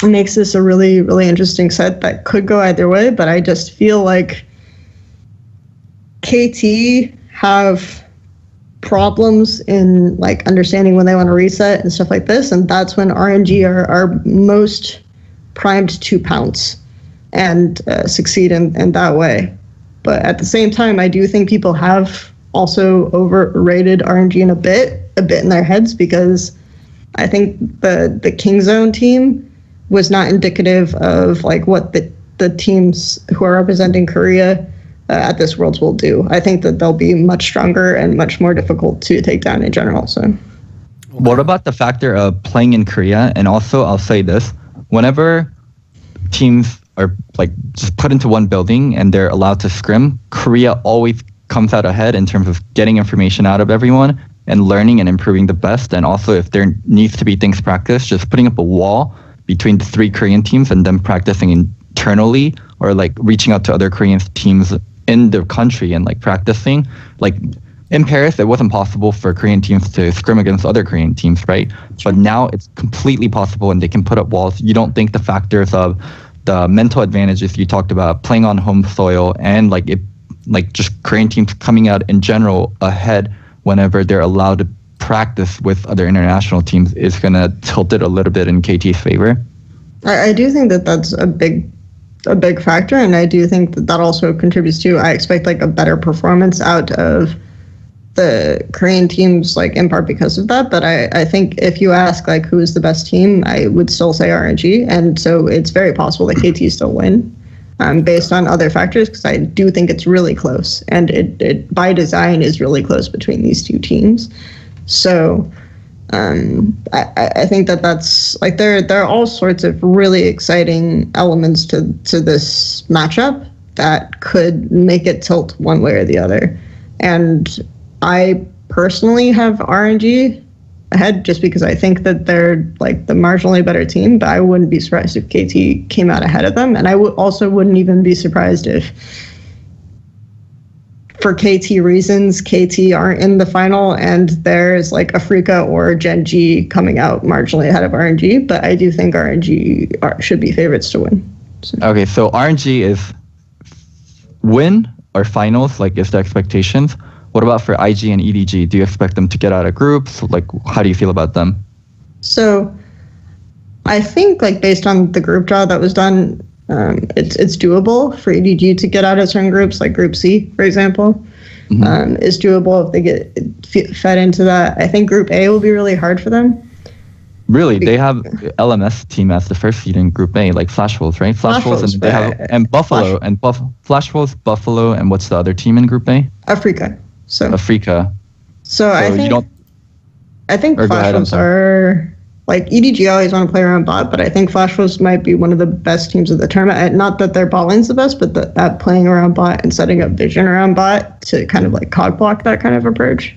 makes this a really, really interesting set that could go either way. But I just feel like KT have problems in like understanding when they want to reset and stuff like this, and that's when RNG are most primed to pounce and succeed in that way. But at the same time, I do think people have also overrated RNG in a bit in their heads, because I think the King Zone team was not indicative of like what the teams who are representing Korea at this Worlds will do. I think that they'll be much stronger and much more difficult to take down in general. So, what about the factor of playing in Korea? And also, I'll say this: whenever teams are like just put into one building and they're allowed to scrim, Korea always comes out ahead in terms of getting information out of everyone and learning and improving the best. And also, if there needs to be things practiced, just putting up a wall between the 3 Korean teams and them practicing internally, or like reaching out to other Korean teams in the country and like practicing. Like in Paris, it wasn't possible for Korean teams to scrim against other Korean teams, right? But now it's completely possible, and they can put up walls. You don't think the factors of the mental advantages you talked about, playing on home soil, and like just Korean teams coming out in general ahead whenever they're allowed to practice with other international teams, is going to tilt it a little bit in KT's favor. I do think that that's a big factor, and I do think that also contributes to, I expect like a better performance out of the Korean teams, like in part because of that. But I think if you ask like who is the best team, I would still say RNG, and so it's very possible that KT still win based on other factors, because I do think it's really close, and it by design is really close between these two teams. So I think that's like there are all sorts of really exciting elements to this matchup that could make it tilt one way or the other. And I personally have RNG ahead just because I think that they're like the marginally better team, but I wouldn't be surprised if KT came out ahead of them. And I also wouldn't even be surprised if, for KT reasons, KT aren't in the final and there's like Africa or Gen G coming out marginally ahead of RNG. But I do think RNG should be favorites to win. So. Okay, so RNG is win or finals, like is the expectations. What about for IG and EDG? Do you expect them to get out of groups? Like, how do you feel about them? So I think like based on the group draw that was done, it's doable for EDG to get out of certain groups, like Group C, for example, is doable if they get fed into that. I think Group A will be really hard for them. Really? They have LMS team as the first seed in Group A, like Flash Wolves, right? Flash Wolves, and they have and Buffalo and Flash Wolves, Buffalo, and what's the other team in Group A? Africa. So I think Flash Wolves are like EDG always want to play around bot, but I think Flash Wolves might be one of the best teams of the tournament. Not that their bot lane's the best, but that playing around bot and setting up vision around bot to kind of like cog block that kind of approach.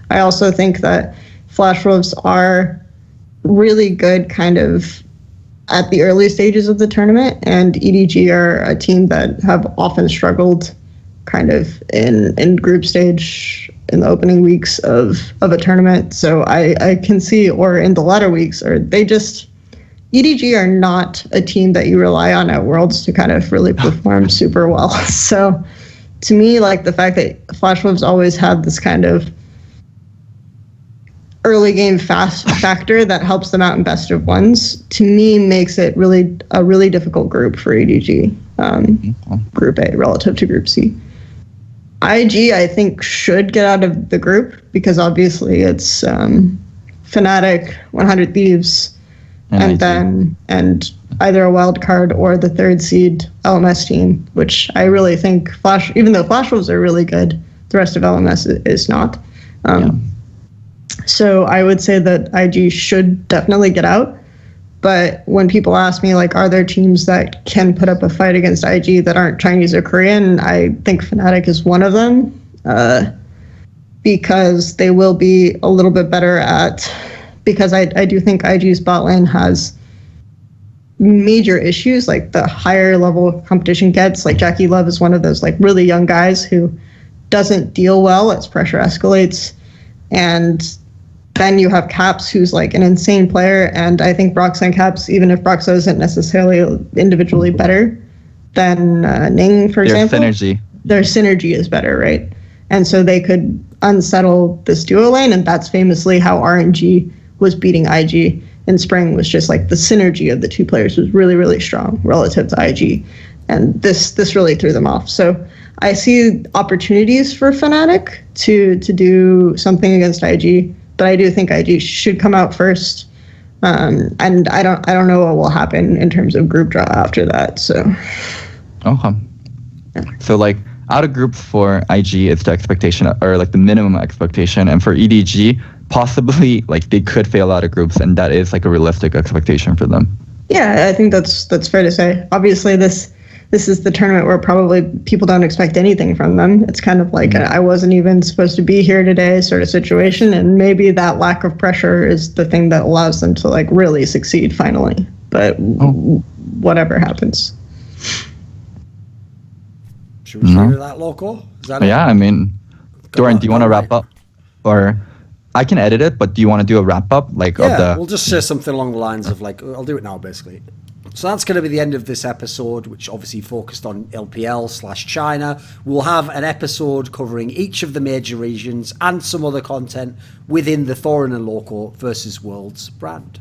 I also think that Flash Wolves are really good kind of at the early stages of the tournament, and EDG are a team that have often struggled kind of in group stage in the opening weeks of a tournament. So I can see, or in the latter weeks, or EDG are not a team that you rely on at Worlds to kind of really perform super well. So to me, like the fact that Flash Wolves always had this kind of early game fast factor that helps them out in best of ones, to me makes it really a really difficult group for EDG, Group A relative to Group C. IG, I think, should get out of the group because obviously it's Fnatic, 100 Thieves, and either a wild card or the third seed LMS team, which I really think even though Flash Wolves are really good, the rest of LMS is not. So I would say that IG should definitely get out. But when people ask me, like, are there teams that can put up a fight against IG that aren't Chinese or Korean, I think Fnatic is one of them, because they will be a little bit better because I do think IG's bot lane has major issues, like the higher level competition gets. Like Jackie Love is one of those like really young guys who doesn't deal well as pressure escalates. And then you have Caps, who's like an insane player, and I think Broxah and Caps, even if Broxah isn't necessarily individually better than Ning, for example, their synergy is better, right? And so they could unsettle this duo lane, and that's famously how RNG was beating IG in spring, was just like the synergy of the two players was really, really strong relative to IG, and this really threw them off. So I see opportunities for Fnatic to do something against IG. But I do think IG should come out first. And I don't know what will happen in terms of group draw after that. So, Okay. So like out of groups for IG, it's the expectation or like the minimum expectation, and for EDG, possibly like they could fail out of groups, and that is like a realistic expectation for them. Yeah, I think that's fair to say. Obviously, this is the tournament where probably people don't expect anything from them. It's kind of like I wasn't even supposed to be here today sort of situation, and maybe that lack of pressure is the thing that allows them to like really succeed finally. But whatever happens. Should we hear that, Loco? Is that Yeah, I mean, Thorin, do you want to wrap up? Or I can edit it, but do you want to do a wrap up? Like, yeah, of the... we'll just say something along the lines of like, I'll do it now basically. So that's going to be the end of this episode, which obviously focused on LPL/China. We'll have an episode covering each of the major regions and some other content within the Thorin and Loco versus Worlds brand.